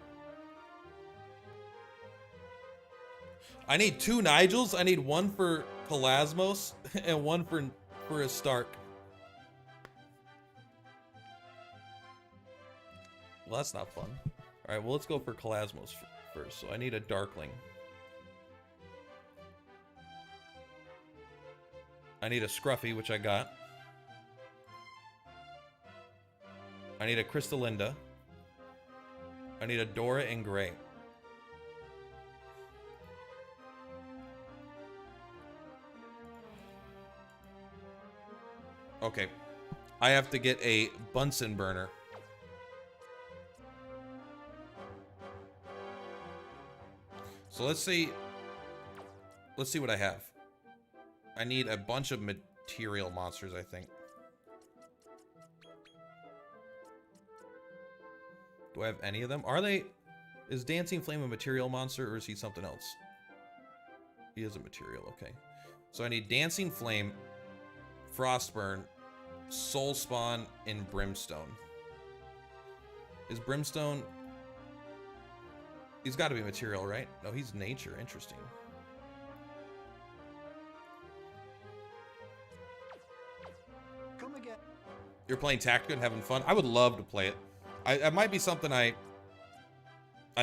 I need 2 Nigels. I need one for Pelasmos and one for a Stark. Well, that's not fun. All right, well, let's go for Pelasmos first. So I need a Darkling. I need a Scruffy, which I got. I need a Crystalinda. I need a Dora in Gray. Okay. I have to get a Bunsen burner. So let's see what I have. I need a bunch of material monsters, I think. Do I have any of them? Is Dancing Flame a material monster, or is he something else? He is a material, okay. So I need Dancing Flame, Frostburn, Soul Spawn, and Brimstone. Is Brimstone... He's got to be material, right? No, he's nature. Interesting. Come again. You're playing Tactica and having fun? I would love to play it. It might be something I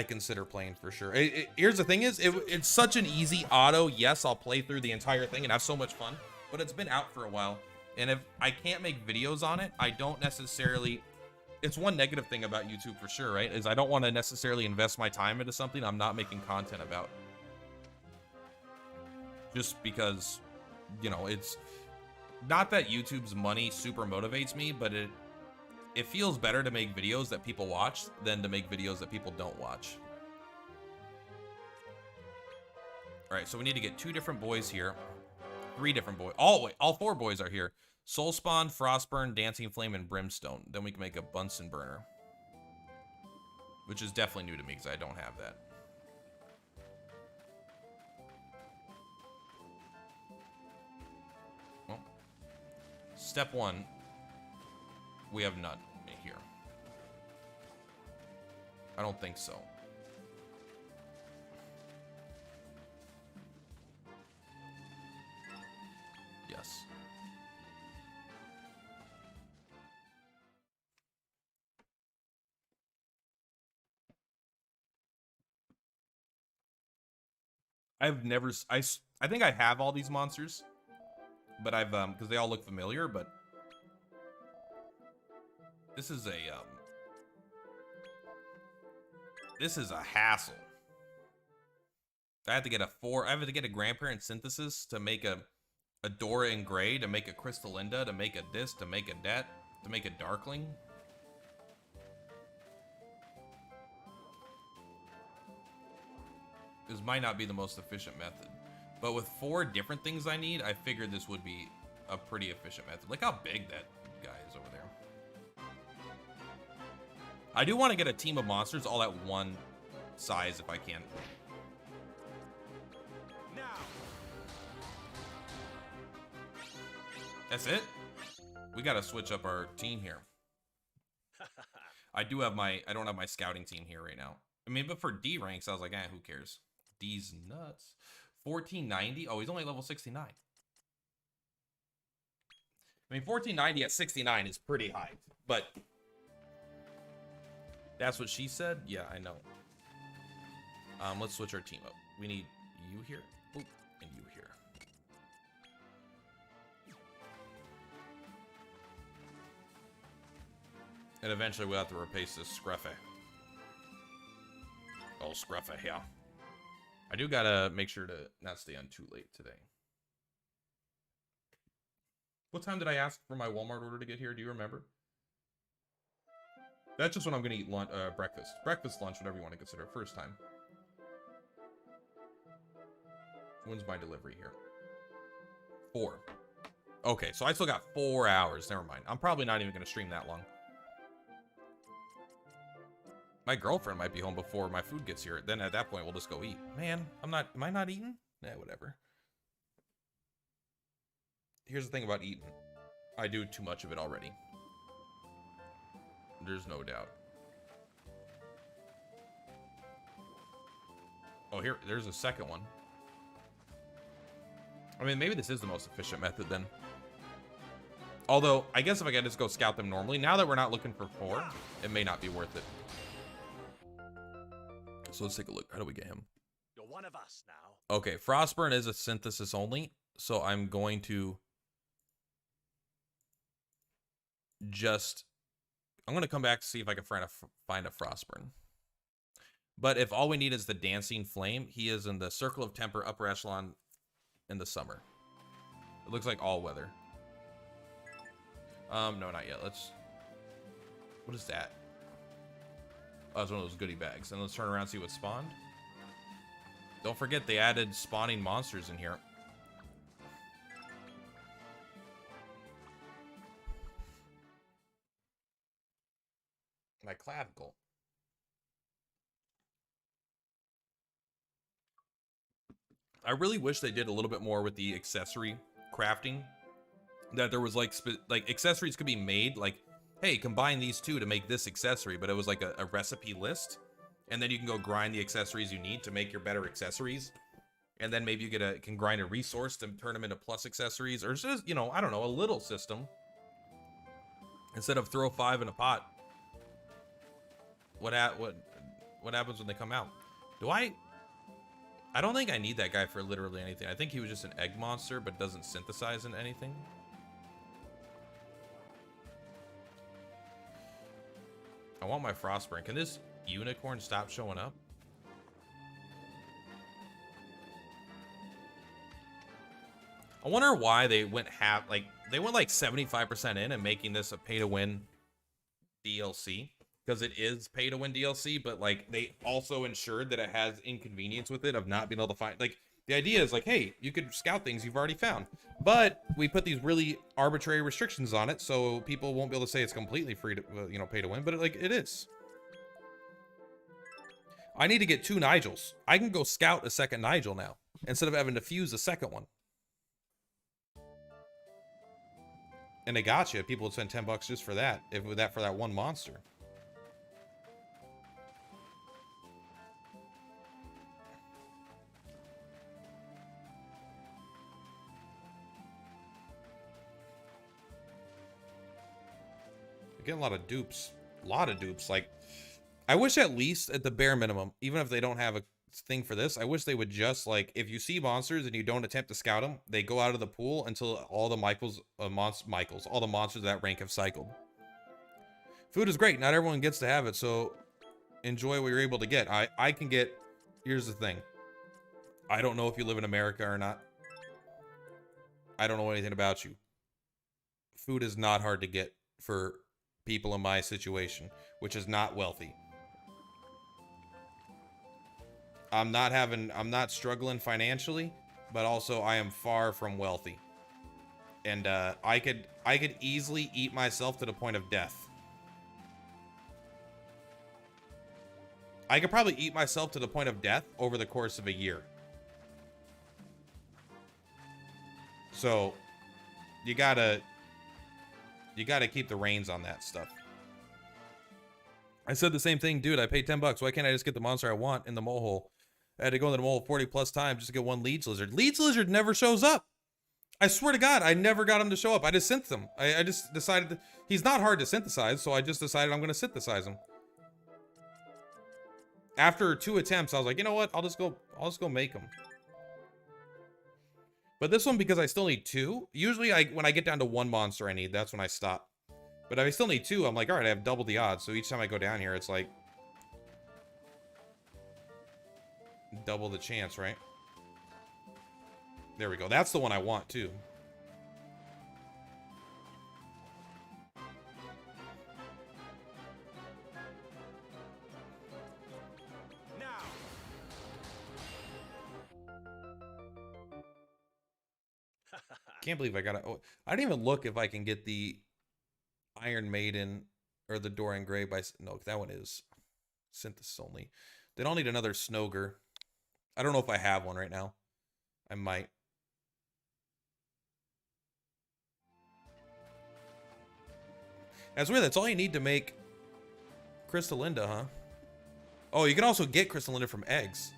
consider playing for sure. Here's the thing is, it's such an easy auto. Yes, I'll play through the entire thing and have so much fun. But it's been out for a while. And if I can't make videos on it, I don't necessarily... It's one negative thing about YouTube for sure, right? Is I don't want to necessarily invest my time into something I'm not making content about. Just because, you know, it's not that YouTube's money super motivates me, but it feels better to make videos that people watch than to make videos that people don't watch. All right, so we need to get 2 different boys here. 3 different boys. All 4 boys are here. Soulspawn, Frostburn, Dancing Flame, and Brimstone. Then we can make a Bunsen Burner. Which is definitely new to me because I don't have that. Well, step 1. We have none here. I don't think so. Yes. I've never... I think I have all these monsters. But I've... Because they all look familiar, but... This is a... This is a hassle. I have to get a Grandparent Synthesis to make a Dora in Gray, to make a Crystalinda, to make a this, to make a that, to make a Darkling. This might not be the most efficient method. But with 4 different things I need, I figured this would be a pretty efficient method. Look how big that guy is over there. I do want to get a team of monsters all at one size if I can. Now. That's it? We got to switch up our team here. I don't have my scouting team here right now. I mean, but for D ranks, I was like, who cares? D's nuts. 1490. Oh, he's only level 69. I mean, 1490 at 69 is pretty high, but that's what she said. Yeah, I know. Let's switch our team up. We need you here. Oop, and you here. And eventually we'll have to replace this Scruffy. Oh, Scruffy, yeah. I do gotta make sure to not stay on too late today. What time did I ask for my Walmart order to get here? Do you remember? That's just when I'm gonna eat lunch, breakfast. Breakfast, lunch, whatever you want to consider. First time. When's my delivery here? 4. Okay, so I still got 4 hours. Never mind. I'm probably not even gonna stream that long. My girlfriend might be home before my food gets here. Then at that point, we'll just go eat. Man, am I not eating? Yeah, whatever. Here's the thing about eating. I do too much of it already. There's no doubt. Oh, there's a second one. I mean, maybe this is the most efficient method then. Although, I guess if I could just go scout them normally, now that we're not looking for 4, it may not be worth it. So let's take a look. How do we get him? You're one of us now. Okay, Frostburn is a synthesis only, so I'm going to I'm going to come back to see if I can find a Frostburn. But if all we need is the Dancing Flame, he is in the Circle of Temper upper echelon in the summer. It looks like all weather. No, not yet. What is that? Oh, it's one of those goodie bags. And let's turn around and see what spawned. Don't forget they added spawning monsters in here. My clavicle. I really wish they did a little bit more with the accessory crafting. That there was like accessories could be made like, hey, combine these two to make this accessory, but it was like a recipe list, and then you can go grind the accessories you need to make your better accessories, and then maybe you can grind a resource to turn them into plus accessories, or just, you know, I don't know, a little system instead of throw 5 in a pot. What happens when they come out? I don't think I need that guy for literally anything. I think he was just an egg monster, but doesn't synthesize into anything. I want my Frostburn. Can this unicorn stop showing up? I wonder why they went they went like 75% in and making this a pay-to-win DLC. Because it is pay-to-win DLC, but like they also ensured that it has inconvenience with it of not being able to find, like, the idea is like, hey, you could scout things you've already found, but we put these really arbitrary restrictions on it so people won't be able to say it's completely free to, you know, pay to win, but it is. I need to get 2 Nigels. I can go scout a second Nigel now instead of having to fuse a second one. And they got you. People would spend $10 just for that, for that one monster. Getting a lot of dupes. Like, I wish at least at the bare minimum, even if they don't have a thing for this, I wish they would just, like, if you see monsters and you don't attempt to scout them, they go out of the pool until all the all the monsters of that rank have cycled. Food is great. Not everyone gets to have it, so enjoy what you're able to get. I can get, here's the thing. I don't know if you live in America or not. I don't know anything about you. Food is not hard to get for people in my situation, which is not wealthy. I'm not struggling financially, but also I am far from wealthy. And I could easily eat myself to the point of death. I could probably eat myself to the point of death over the course of a year. So you gotta keep the reins on that stuff. I said the same thing, dude. I paid $10. Why can't I just get the monster I want in the mole hole? I had to go in the mole 40+ times just to get one Leech Lizard. Leech Lizard never shows up. I swear to God, I never got him to show up. I just synth him. I just decided he's not hard to synthesize, so I just decided I'm going to synthesize him. After 2 attempts, I was like, you know what? I'll just go make him. But this one, because I still need 2. Usually, when I get down to 1 monster I need, that's when I stop. But if I still need 2, I'm like, all right, I have double the odds. So each time I go down here, it's like double the chance, right? There we go. That's the one I want, too. Can't believe I got it. Oh, I didn't even look if I can get the Iron Maiden or the Dorian Gray by... No, that one is synthesis only. Then I'll need another Snoger. I don't know if I have one right now. I might. That's weird. That's all you need to make Crystalinda, huh? Oh, you can also get Crystalinda from eggs.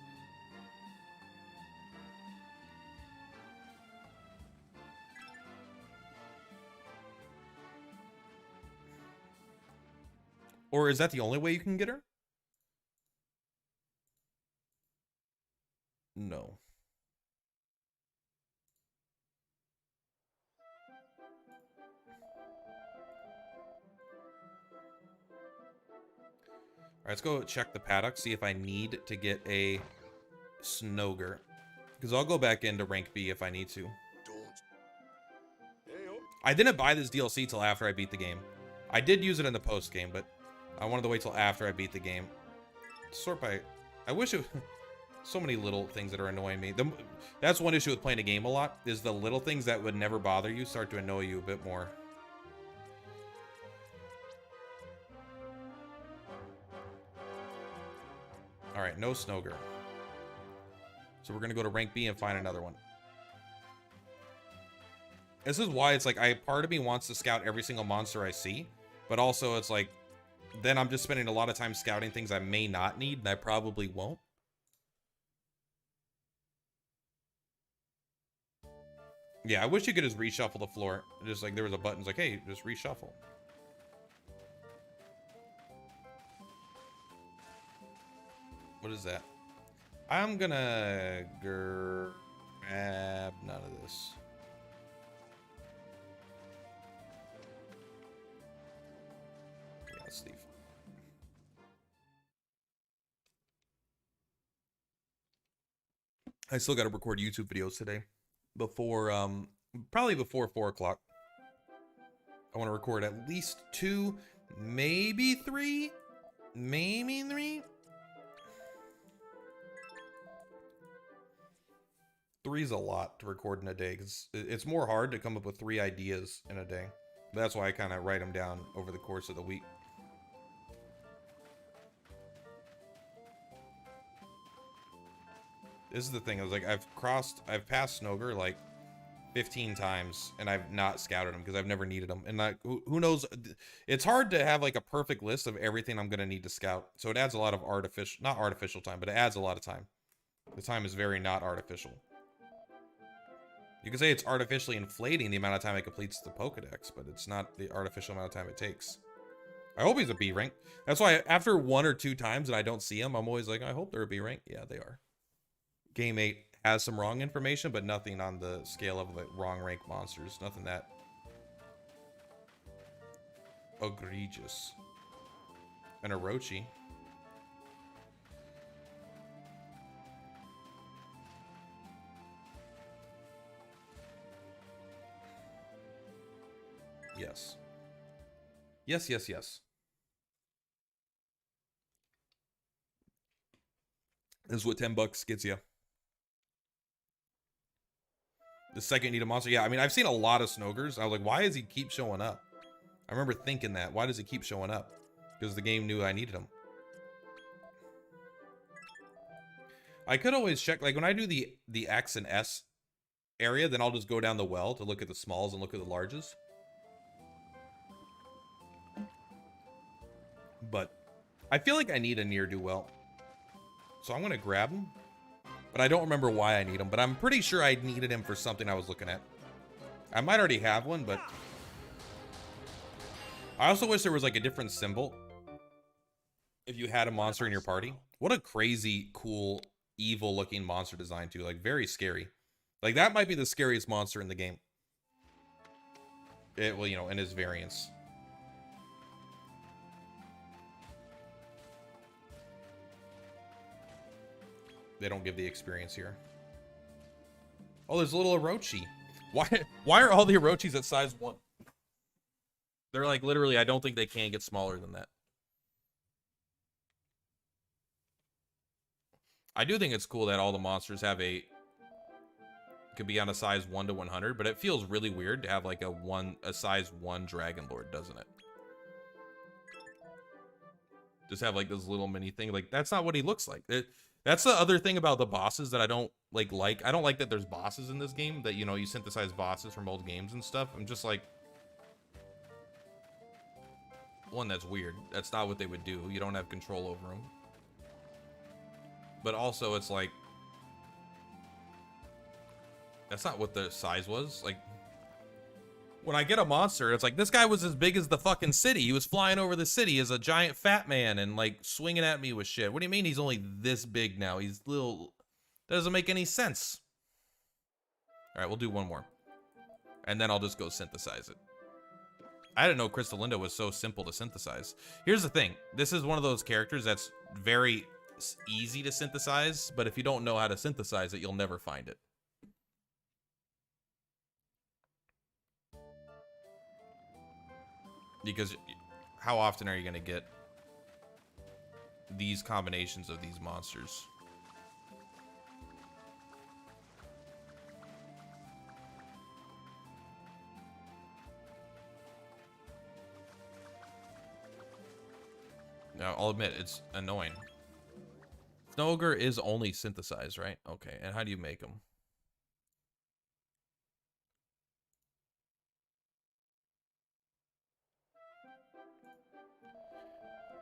Or is that the only way you can get her? No. All right, let's go check the paddock, see if I need to get a Snoger. Because I'll go back into rank B if I need to. I didn't buy this DLC till after I beat the game. I did use it in the post game, but I wanted to wait till after I beat the game. Sort by... I wish it... So many little things that are annoying me. That's one issue with playing a game a lot, is the little things that would never bother you start to annoy you a bit more. Alright, no Snoger. So we're going to go to rank B and find another one. This is why it's like, part of me wants to scout every single monster I see, but also it's like, then I'm just spending a lot of time scouting things I may not need, and I probably won't. Yeah, I wish you could just reshuffle the floor. Just like there was a button, it's like, hey, just reshuffle. What is that? I'm gonna grab none of this. Yeah, let's leave. I still got to record YouTube videos today. Before, probably before 4 o'clock. I want to record at least 2, maybe 3. Maybe 3. 3 is a lot to record in a day, because it's more hard to come up with 3 ideas in a day. That's why I kind of write them down over the course of the week. This is the thing, I was like, I've passed Snoger like 15 times, and I've not scouted them because I've never needed them. And like, who knows? It's hard to have like a perfect list of everything I'm going to need to scout. So it adds a lot of not artificial time, but it adds a lot of time. The time is very not artificial. You could say it's artificially inflating the amount of time it completes the Pokedex, but it's not the artificial amount of time it takes. I hope he's a B rank. That's why after 1 or 2 times and I don't see him, I'm always like, I hope they're a B rank. Yeah, they are. Game 8 has some wrong information, but nothing on the scale of like wrong rank monsters. Nothing that egregious. An Orochi. Yes. Yes, yes, yes. This is what $10 gets you. The second you need a monster. Yeah, I mean, I've seen a lot of Snogers. I was like, why does he keep showing up? I remember thinking that. Why does he keep showing up? Because the game knew I needed him. I could always check, like when I do the X and S area, then I'll just go down the well to look at the smalls and look at the larges. But I feel like I need a ne'er-do-well. So I'm going to grab him. But I don't remember why I need him. But I'm pretty sure I needed him for something I was looking at. I might already have one, but... I also wish there was like a different symbol. If you had a monster in your party. What a crazy, cool, evil-looking monster design, too. Like, very scary. Like, that might be the scariest monster in the game. Well, you know, in his variants. They don't give the experience here. Oh, there's a little Orochi. Why are all the Orochis at size 1? They're like, literally, I don't think they can get smaller than that. I do think it's cool that all the monsters have a could be on a size 1 to 100, but it feels really weird to have like a size 1 Dragon Lord, doesn't it? Just have like this little mini thing. Like, that's not what he looks like. That's the other thing about the bosses that I don't like. I don't like that there's bosses in this game, that, you know, you synthesize bosses from old games and stuff. I'm just like, one, that's weird. That's not what they would do. You don't have control over them. But also, it's like, that's not what the size was. Like, when I get a monster, it's like, this guy was as big as the fucking city. He was flying over the city as a giant fat man and like swinging at me with shit. What do you mean he's only this big now? He's little. That doesn't make any sense. All right, we'll do one more. And then I'll just go synthesize it. I didn't know Crystalinda was so simple to synthesize. Here's the thing. This is one of those characters that's very easy to synthesize, but if you don't know how to synthesize it, you'll never find it. Because how often are you going to get these combinations of these monsters? Now, I'll admit, it's annoying. Snow Ogre is only synthesized, right? Okay, and how do you make them?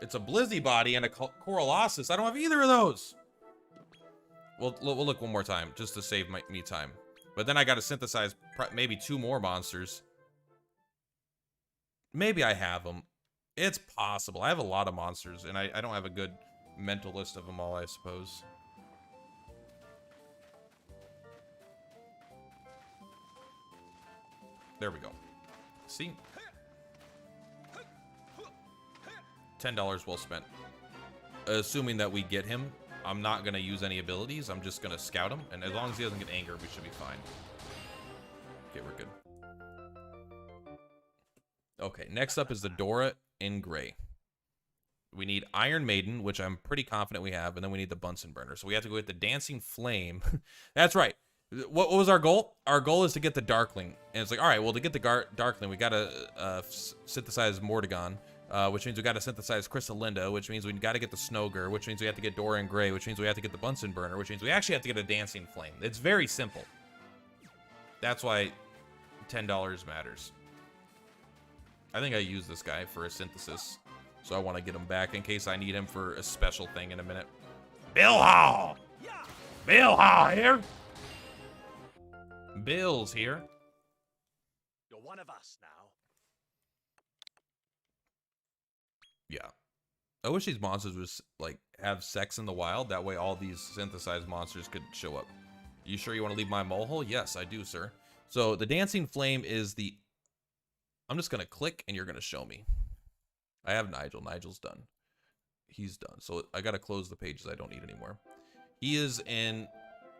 It's a Blizzy body and a Coralosis. I don't have either of those. We'll look one more time, just to save me time. But then I got to synthesize maybe 2 more monsters. Maybe I have them. It's possible. I have a lot of monsters, and I don't have a good mental list of them all, I suppose. There we go. See? $10 well spent. Assuming that we get him, I'm not going to use any abilities. I'm just going to scout him. And as long as he doesn't get anger, we should be fine. Okay, we're good. Okay, next up is the Dora in gray. We need Iron Maiden, which I'm pretty confident we have. And then we need the Bunsen Burner. So we have to go with the Dancing Flame. That's right. What was our goal? Our goal is to get the Darkling. And it's like, all right, well, to get the Darkling, we got to synthesize Mordegon. Which means we got to synthesize Crystalinda, which means we got to get the Snowger, which means we have to get Dora in Gray, which means we have to get the Bunsen Burner, which means we actually have to get a Dancing Flame. It's very simple. That's why $10 matters. I think I use this guy for a synthesis, so I want to get him back in case I need him for a special thing in a minute. Bill Hall! Bill Hall here! Bill's here. You're one of us now. Yeah. I wish these monsters would, like, have sex in the wild. That way all these synthesized monsters could show up. You sure you want to leave my mole hole? Yes, I do, sir. So the Dancing Flame is the... I'm just going to click and you're going to show me. I have Nigel. Nigel's done. He's done. So I got to close the pages I don't need anymore. He is in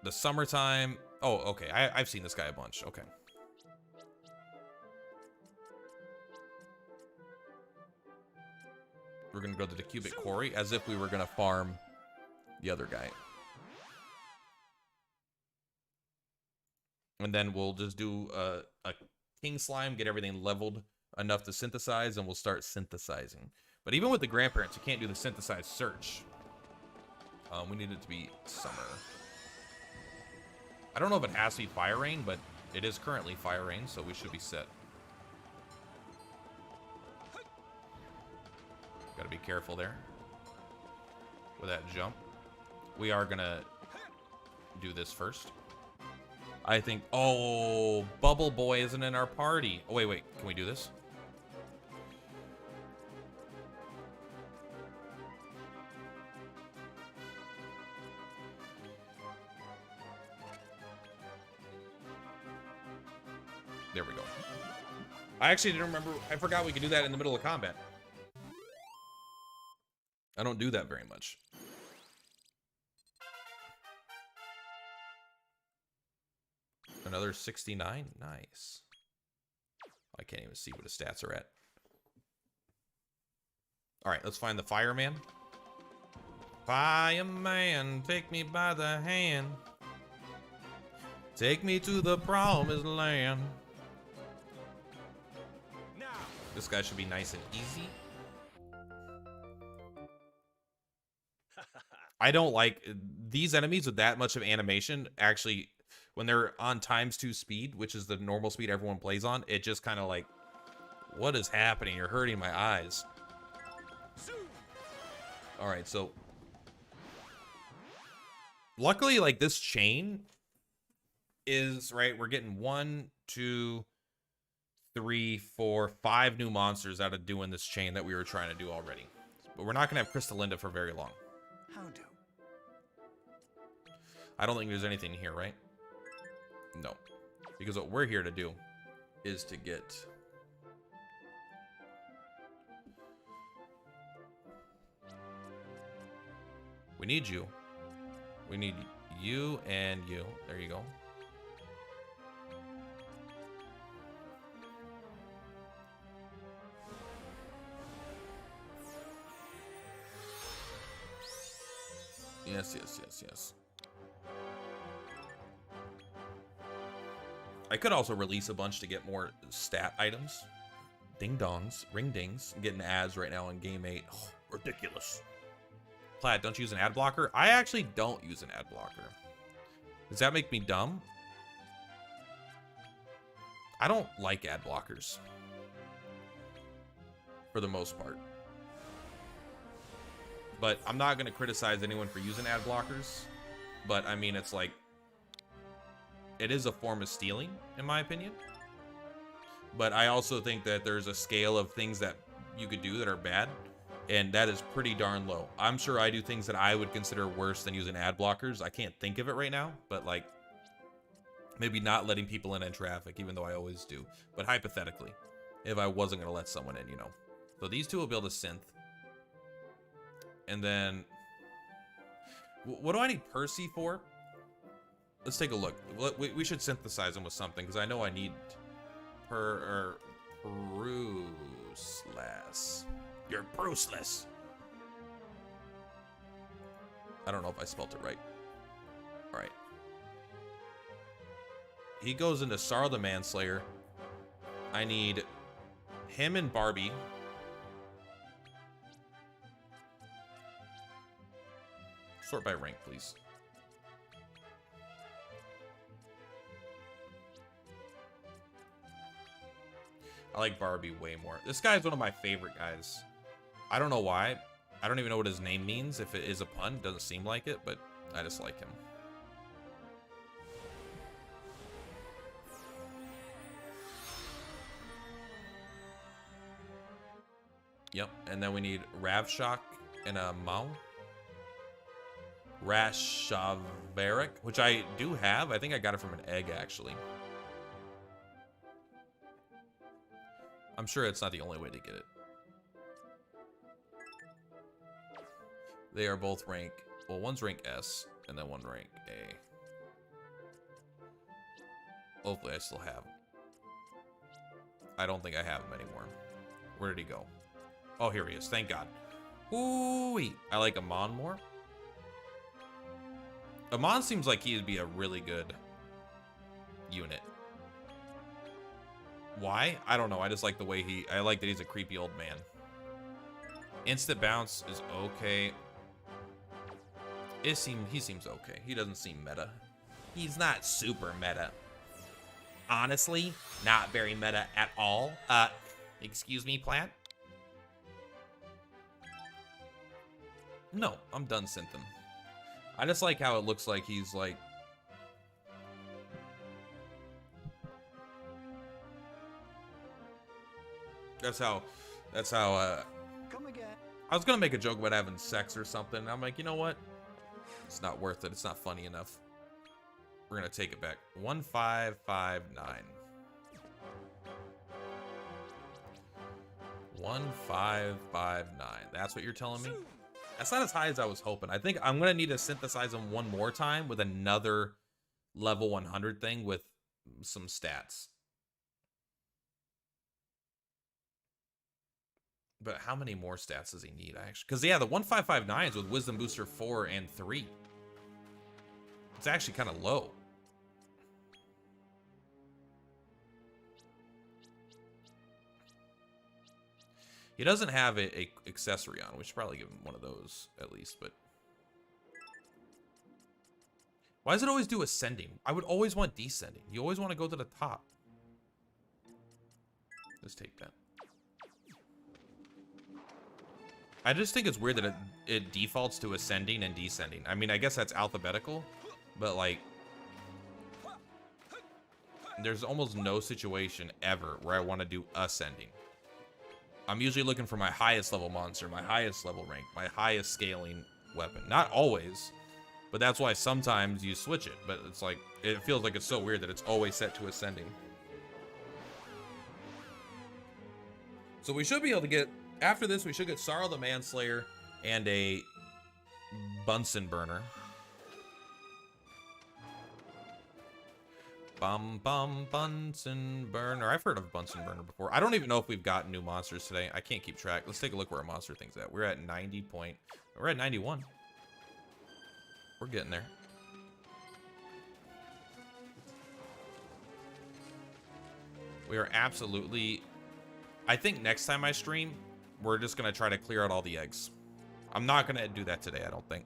the summertime. Oh, okay. I've seen this guy a bunch. Okay. We're going to go to the Cubic Quarry as if we were going to farm the other guy. And then we'll just do a King Slime, get everything leveled enough to synthesize, and we'll start synthesizing. But even with the grandparents, you can't do the synthesized search. We need it to be summer. I don't know if it has to be Fire Rain, but it is currently Fire Rain, so we should be set. Gotta be careful there with that jump. We are gonna do this first. I think, oh, Bubble Boy isn't in our party. Oh, wait, can we do this? There we go. I actually didn't remember, I forgot we could do that in the middle of combat. I don't do that very much. Another 69? Nice. I can't even see what his stats are at. Alright, let's find the fireman. Fireman, take me by the hand. Take me to the promised land. Now. This guy should be nice and easy. I don't like these enemies with that much of animation. Actually, when they're on ×2 speed, which is the normal speed everyone plays on, it just kind of like, what is happening? You're hurting my eyes. All right, so luckily, like this chain is right. We're getting 1, 2, 3, 4, 5 new monsters out of doing this chain that we were trying to do already. But we're not gonna have Crystalinda for very long. How do? I don't think there's anything here, right? No. Because what we're here to do is to get... We need you. We need you and you. There you go. Yes, yes, yes, yes. I could also release a bunch to get more stat items. Ding dongs, ring dings. I'm getting ads right now on Game 8. Oh, ridiculous. Plaid, don't you use an ad blocker? I actually don't use an ad blocker. Does that make me dumb? I don't like ad blockers. For the most part. But I'm not going to criticize anyone for using ad blockers. But, I mean, it's like... It is a form of stealing, in my opinion. But I also think that there's a scale of things that you could do that are bad. And that is pretty darn low. I'm sure I do things that I would consider worse than using ad blockers. I can't think of it right now. But, like, maybe not letting people in traffic, even though I always do. But hypothetically, if I wasn't going to let someone in, you know. So these two will build a synth. And then, what do I need Percy for? Let's take a look. We should synthesize them with something, because I know I need Bruceless. You're Bruceless. I don't know if I spelled it right. All right. He goes into Sar the Manslayer. I need him and Barbie. Sort by rank, please. I like Barbie way more. This guy is one of my favorite guys. I don't know why. I don't even know what his name means. If it is a pun, it doesn't seem like it, but I just like him. Yep, and then we need Ravshock and a Mao. Rashaveric, which I do have. I think I got it from an egg, actually. I'm sure it's not the only way to get it. They are both rank... Well, one's rank S, and then one rank A. Hopefully I still have him. I don't think I have him anymore. Where did he go? Oh, here he is. Thank God. Ooh-wee. I like Amon more. Amon seems like he'd be a really good unit. Why? I don't know. I just like the way I like that he's a creepy old man. Instant bounce is okay. He seems okay. He doesn't seem meta. He's not super meta. Honestly, not very meta at all. Excuse me, Plant? No, I'm done synthing. I just like how it looks like he's like... That's how, Come again. I was gonna make a joke about having sex or something. I'm like, you know what? It's not worth it. It's not funny enough. We're gonna take it back. 1559. 1559. That's what you're telling me? That's not as high as I was hoping. I think I'm gonna need to synthesize them one more time with another level 100 thing with some stats. But how many more stats does he need, actually? Because, yeah, the 1559s with Wisdom Booster 4 and 3. It's actually kind of low. He doesn't have a accessory on. We should probably give him one of those at least, but... Why does it always do ascending? I would always want descending. You always want to go to the top. Let's take that. I just think it's weird that it defaults to ascending and descending. I mean, I guess that's alphabetical, but like... There's almost no situation ever where I want to do ascending. I'm usually looking for my highest level monster, my highest level rank, my highest scaling weapon. Not always, but that's why sometimes you switch it. But it's like, it feels like it's so weird that it's always set to ascending. So we should be able to get, after this, we should get Sorrow the Manslayer and a Bunsen Burner. Bunsen Burner. I've heard of Bunsen Burner before. I don't even know if we've gotten new monsters today. I can't keep track. Let's take a look where our monster thing's at. We're at 90 point. We're at 91. We're getting there. We are absolutely... I think next time I stream, we're just going to try to clear out all the eggs. I'm not going to do that today, I don't think.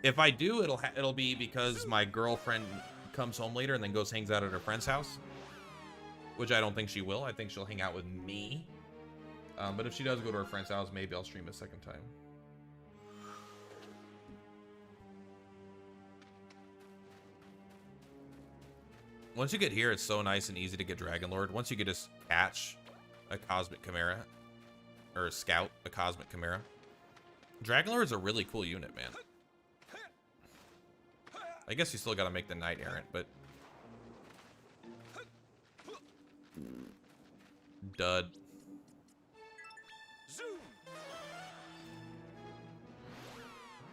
If I do, it'll be because my girlfriend comes home later and then hangs out at her friend's house, which I don't think she will. I think she'll hang out with me. But if she does go to her friend's house, maybe I'll stream a second time. Once you get here, it's so nice and easy to get Dragon Lord. Once you get to catch a Cosmic Chimera, or a Scout, a Cosmic Chimera. Dragon Lord's a really cool unit, man. I guess you still gotta make the Knight Errant, but... Dud.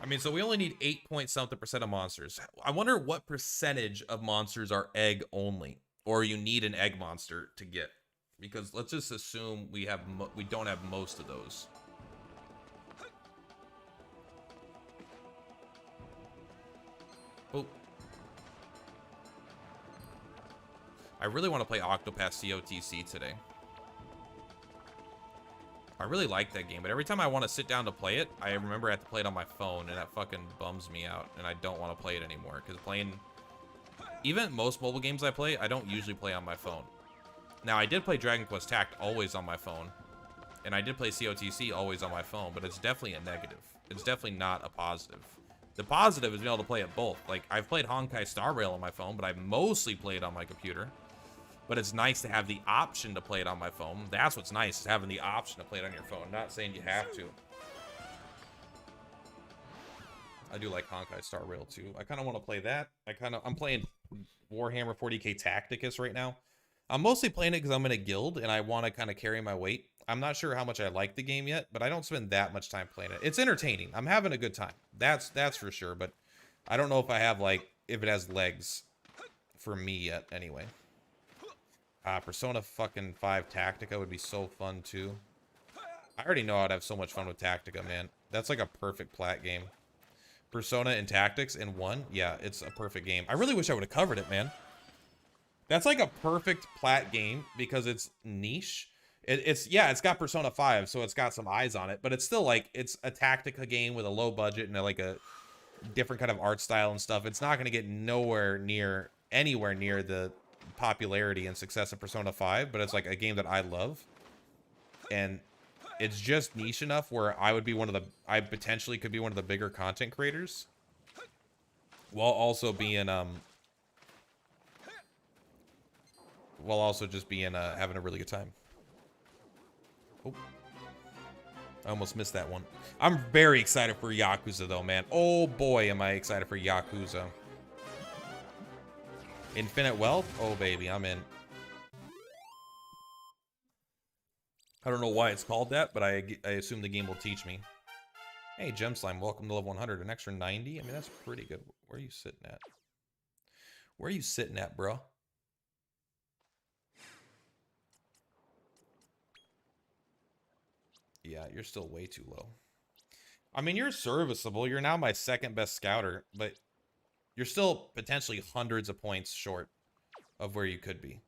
I mean, so we only need 8-point-something% of monsters. I wonder what percentage of monsters are egg only, or you need an egg monster to get. Because let's just assume we don't have most of those. Oh. I really want to play Octopath COTC today. I really like that game, but every time I want to sit down to play it, I remember I have to play it on my phone, and that fucking bums me out, and I don't want to play it anymore, because playing... Even most mobile games I play, I don't usually play on my phone. Now, I did play Dragon Quest Tact always on my phone, and I did play COTC always on my phone, but it's definitely a negative. It's definitely not a positive. The positive is being able to play it both. Like, I've played Honkai Star Rail on my phone, but I mostly play it on my computer. But it's nice to have the option to play it on my phone. That's what's nice, is having the option to play it on your phone. Not saying you have to. I do like Honkai Star Rail too. I kind of want to play that. I'm playing Warhammer 40k Tacticus right now. I'm mostly playing it because I'm in a guild and I want to kind of carry my weight. I'm not sure how much I like the game yet, but I don't spend that much time playing it. It's entertaining. I'm having a good time. That's for sure, but I don't know if I have, like, if it has legs for me yet anyway. Persona fucking 5 Tactica would be so fun too. I already know I'd have so much fun with Tactica, man. That's like a perfect plat game. Persona and Tactics in one? Yeah, it's a perfect game. I really wish I would have covered it, man. That's like a perfect plat game because it's niche. It's got Persona 5, so it's got some eyes on it, but it's still like, it's a Tactica game with a low budget and like a different kind of art style and stuff. It's not going to get anywhere near the popularity and success of Persona 5, but it's like a game that I love. And it's just niche enough where I potentially could be one of the bigger content creators while also being having a really good time. Oh, I almost missed that one. I'm very excited for Yakuza though, man. Oh boy, am I excited for Yakuza. Infinite Wealth? Oh baby, I'm in. I don't know why it's called that, but I assume the game will teach me. Hey, Gem Slime, welcome to level 100. An extra 90? I mean, that's pretty good. Where are you sitting at? Where are you sitting at, bro? Yeah, you're still way too low. I mean, you're serviceable. You're now my second best scouter, but you're still potentially hundreds of points short of where you could be.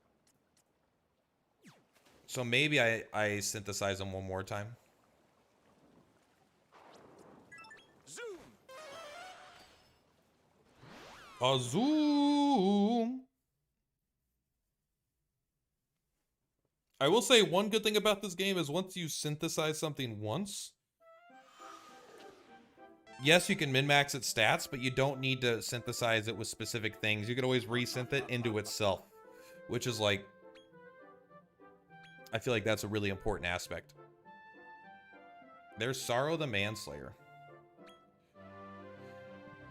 So maybe I synthesize them one more time. Zoom. A zoom. I will say one good thing about this game is once you synthesize something once, yes, you can min-max its stats, but you don't need to synthesize it with specific things. You can always resynth it into itself, which is like, I feel like that's a really important aspect. There's Sorrow the Manslayer.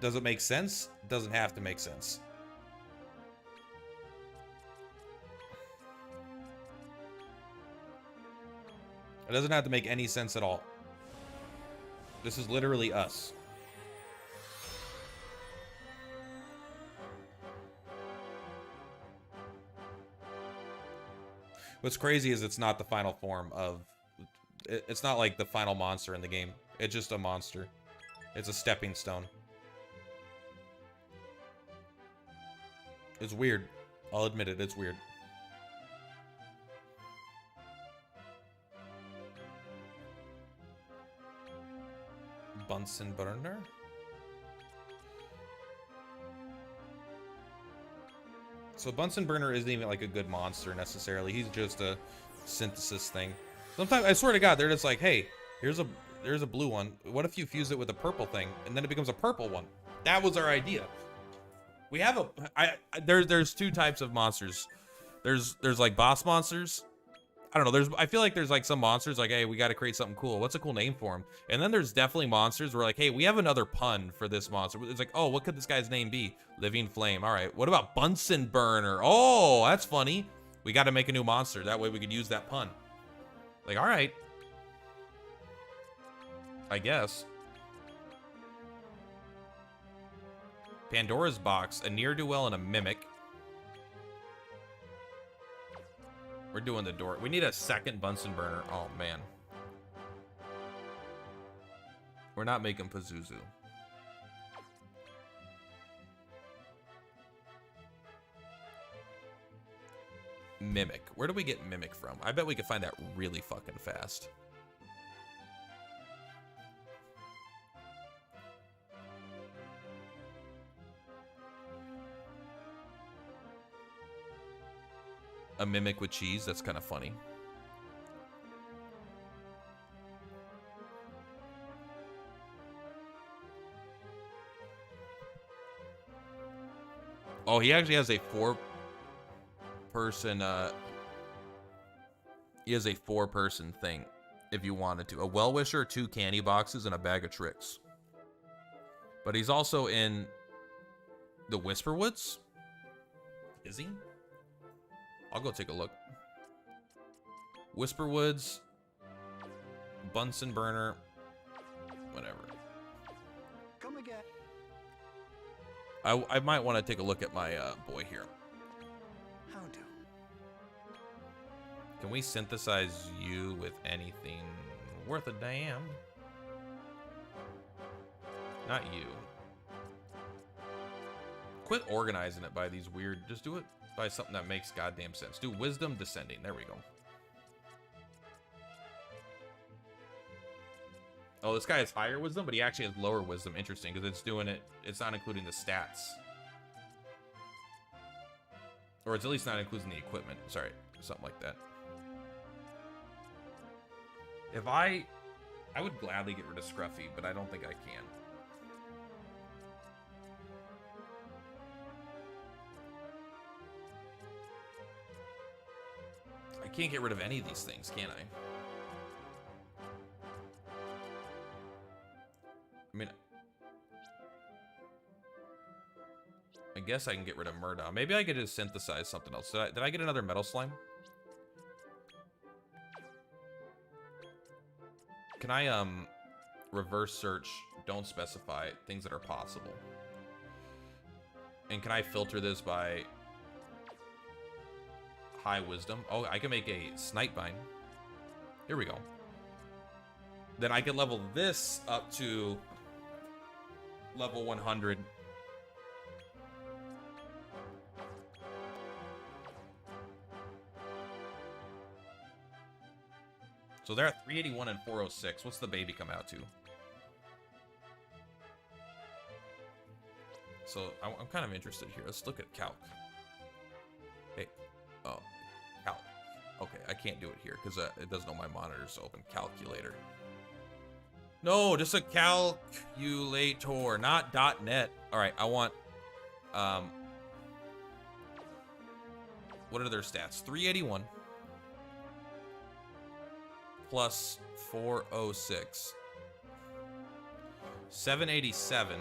Does it make sense? Doesn't have to make sense. It doesn't have to make any sense at all. This is literally us. What's crazy is it's not the final form of... It's not like the final monster in the game. It's just a monster. It's a stepping stone. It's weird. I'll admit it, it's weird. Bunsen burner? So Bunsen burner isn't even like a good monster necessarily. He's just a synthesis thing. Sometimes I swear to God, they're just like, hey, there's a blue one. What if you fuse it with a purple thing and then it becomes a purple one? That was our idea. We have there's two types of monsters. There's like boss monsters. I don't know. I feel like there's like some monsters like, hey, we got to create something cool. What's a cool name for them? And then there's definitely monsters where like, hey, we have another pun for this monster. It's like, oh, what could this guy's name be? Living Flame. All right. What about Bunsen Burner? Oh, that's funny. We got to make a new monster. That way we could use that pun. Like, all right. I guess. Pandora's Box, a ne'er-do-well, and a mimic. We're doing the door. We need a second Bunsen burner. Oh, man. We're not making Pazuzu. Mimic. Where do we get Mimic from? I bet we could find that really fucking fast. A Mimic with cheese? That's kind of funny. Oh, he actually has a four-person, he has a four-person thing, if you wanted to. A Well-Wisher, 2 candy boxes, and a bag of tricks. But he's also in the Whisperwoods? Is he? I'll go take a look. Whisperwoods, Bunsen burner, whatever. Come again. I might want to take a look at my boy here. How do? Can we synthesize you with anything worth a damn? Not you. Quit organizing it by these weird. Just do it by something that makes goddamn sense. Do Wisdom Descending. There we go. Oh, this guy has higher wisdom, but he actually has lower wisdom. Interesting, because it's doing it. It's not including the stats, or it's at least not including the equipment. Sorry, something like that. If I would gladly get rid of Scruffy, but I don't think I can. I can't get rid of any of these things, can I? I mean, I guess I can get rid of Murdoch. Maybe I could just synthesize something else. Did I get another metal slime? Can I, reverse search, don't specify, things that are possible? And can I filter this by high wisdom? Oh, I can make a Snipevine. Here we go. Then I can level this up to level 100. So they're at 381 and 406. What's the baby come out to? So I'm kind of interested here. Let's look at calc. Hey, oh, calc. Okay, I can't do it here because it doesn't know my monitor's open. Calculator. No, just a calculator, not .net. All right, I want. What are their stats? 381 plus 406. 787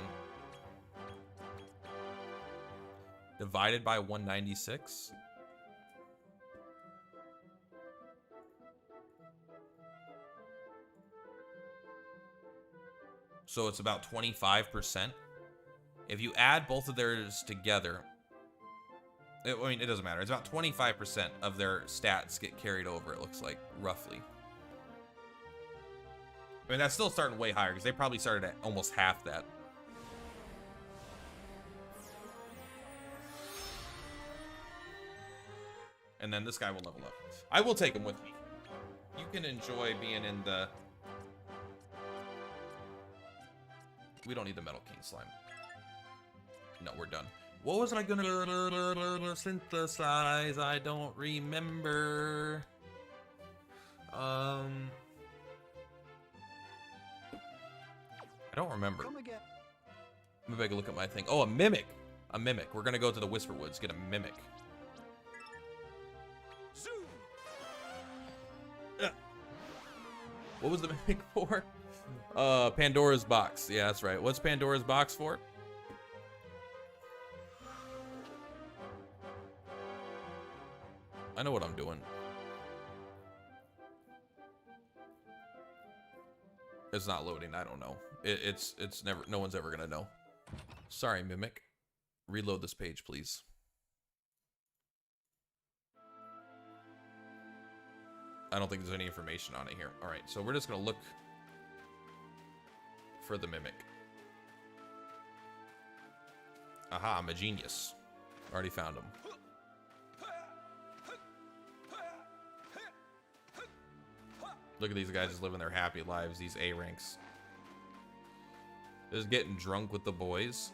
divided by 196. So it's about 25%. If you add both of theirs together, I mean, it doesn't matter. It's about 25% of their stats get carried over, it looks like, roughly. I mean, that's still starting way higher, because they probably started at almost half that. And then this guy will level up. I will take him with me. You can enjoy being in the... We don't need the Metal King slime. No, we're done. What was I gonna synthesize? I don't remember. I don't remember. Come again. Maybe I can look at my thing. Oh, a mimic. A mimic. We're gonna go to the Whisper Woods, get a mimic. Zoo. What was the mimic for? Pandora's box. Yeah, that's right. What's Pandora's box for? I know what I'm doing. It's not loading. I don't know. It's never. No one's ever gonna know. Sorry, Mimic. Reload this page, please. I don't think there's any information on it here. All right, so we're just gonna look for the Mimic. Aha, I'm a genius. Already found him. Look at these guys just living their happy lives, these A ranks. Just getting drunk with the boys.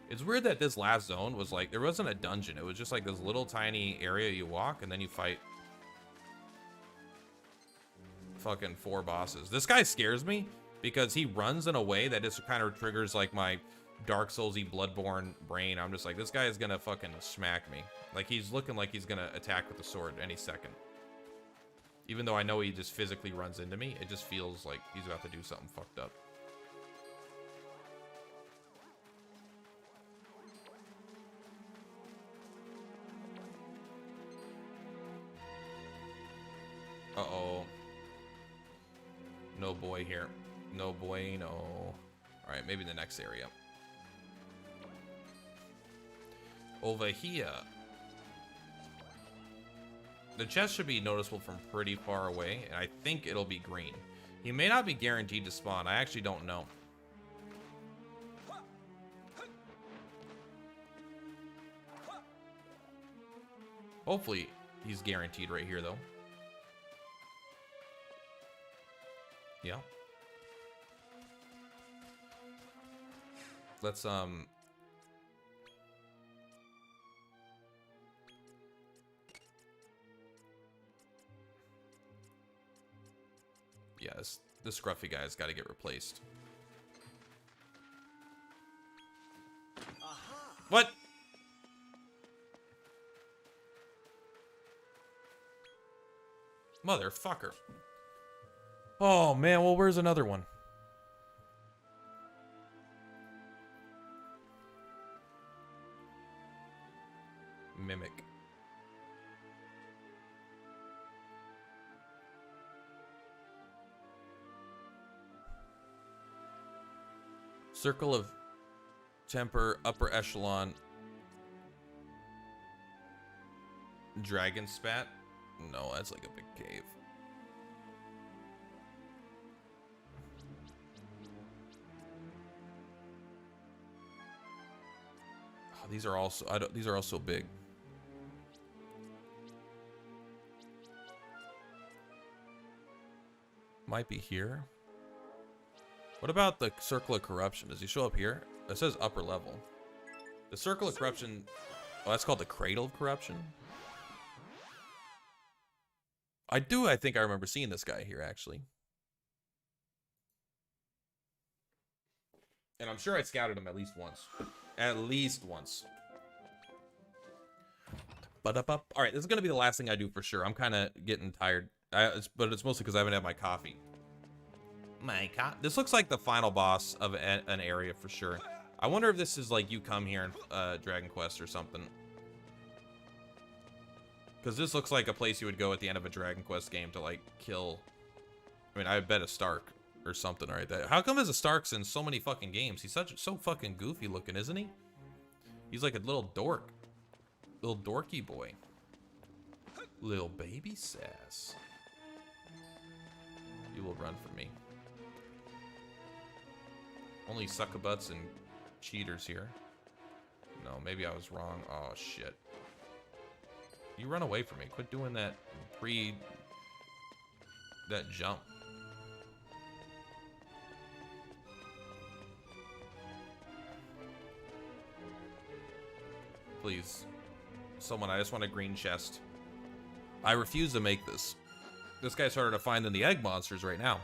It's weird that this last zone was like, there wasn't a dungeon. It was just like this little tiny area you walk and then you fight fucking 4 bosses. This guy scares me because he runs in a way that just kind of triggers like my Dark Souls-y Bloodborne brain. I'm just like, this guy is gonna fucking smack me. Like he's looking like he's gonna attack with the sword any second. Even though I know he just physically runs into me, it just feels like he's about to do something fucked up. Uh-oh. No boy here. No bueno. Alright, maybe the next area. Over here. The chest should be noticeable from pretty far away, and I think it'll be green. He may not be guaranteed to spawn. I actually don't know. Hopefully, he's guaranteed right here, though. Yeah. Let's, yeah, this scruffy guy's got to get replaced. What? Motherfucker. Oh, man. Well, where's another one? Mimic. Circle of Temper, upper echelon. Dragon Spat? No, that's like a big cave. Oh, these are also these are also big. might be here. What about the Circle of Corruption? Does he show up here? It says upper level. The Circle of Corruption... Oh, that's called the Cradle of Corruption? I think I remember seeing this guy here, actually. And I'm sure I scouted him at least once. At least once. Alright, this is going to be the last thing I do for sure. I'm kind of getting tired. But it's mostly because I haven't had my coffee. This looks like the final boss of an area for sure. I wonder if this is like you come here in Dragon Quest or something. Because this looks like a place you would go at the end of a Dragon Quest game to like kill. I mean, I bet a Stark or something right there. How come there's a Starks in so many fucking games? He's so fucking goofy looking, isn't he? He's like a little dork. Little dorky boy. Little baby sass. You will run from me. Only succubutts and cheaters here. No, maybe I was wrong. Oh, shit. You run away from me. Quit doing that that jump. Please. Someone, I just want a green chest. I refuse to make this. This guy's harder to find than the egg monsters right now.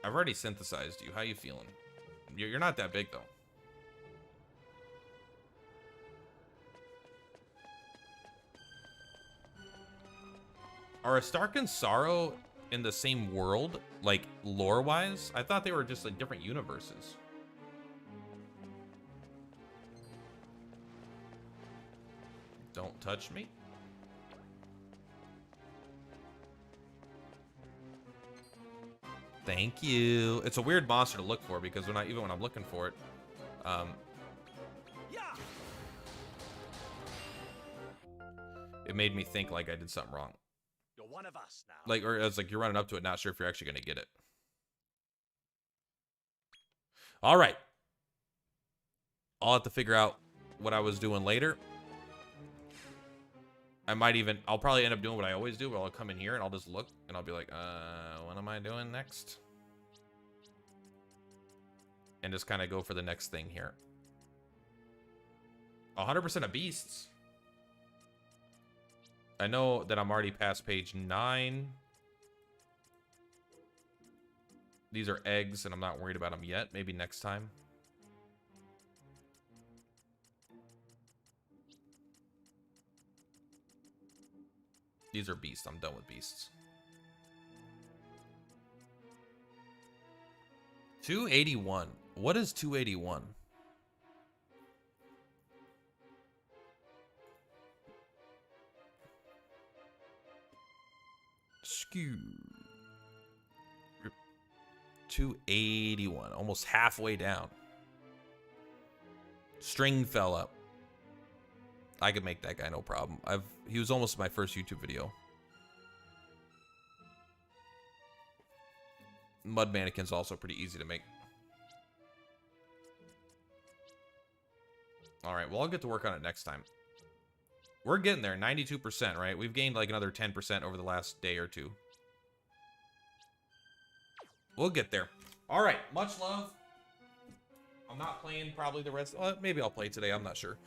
I've already synthesized you. How you feeling? You're not that big, though. Are a Stark and Sorrow in the same world, like, lore-wise? I thought they were just, like, different universes. Don't touch me. Thank you. It's a weird monster to look for because when even when I'm looking for it, it made me think like I did something wrong. You're one of us now. Like, or it's like you're running up to it, not sure if you're actually gonna get it. All right. I'll have to figure out what I was doing later. I'll probably end up doing what I always do, but I'll come in here and I'll just look and I'll be like, what am I doing next? And just kind of go for the next thing here. 100% of beasts. I know that I'm already past page 9. These are eggs and I'm not worried about them yet. Maybe next time. These are beasts. I'm done with beasts. 281. What is 281? Skew. 281. Almost halfway down. String fell up. I could make that guy no problem. He was almost my first YouTube video. Mud mannequin's also pretty easy to make. Alright, well, I'll get to work on it next time. We're getting there, 92%, right? We've gained like another 10% over the last day or two. We'll get there. Alright, much love. I'm not playing probably the rest. Maybe I'll play today, I'm not sure.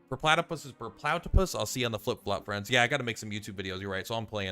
Per platypus is per platypus. I'll see you on the flip-flop, friends. Yeah, I gotta make some YouTube videos, you're right, so I'm playing.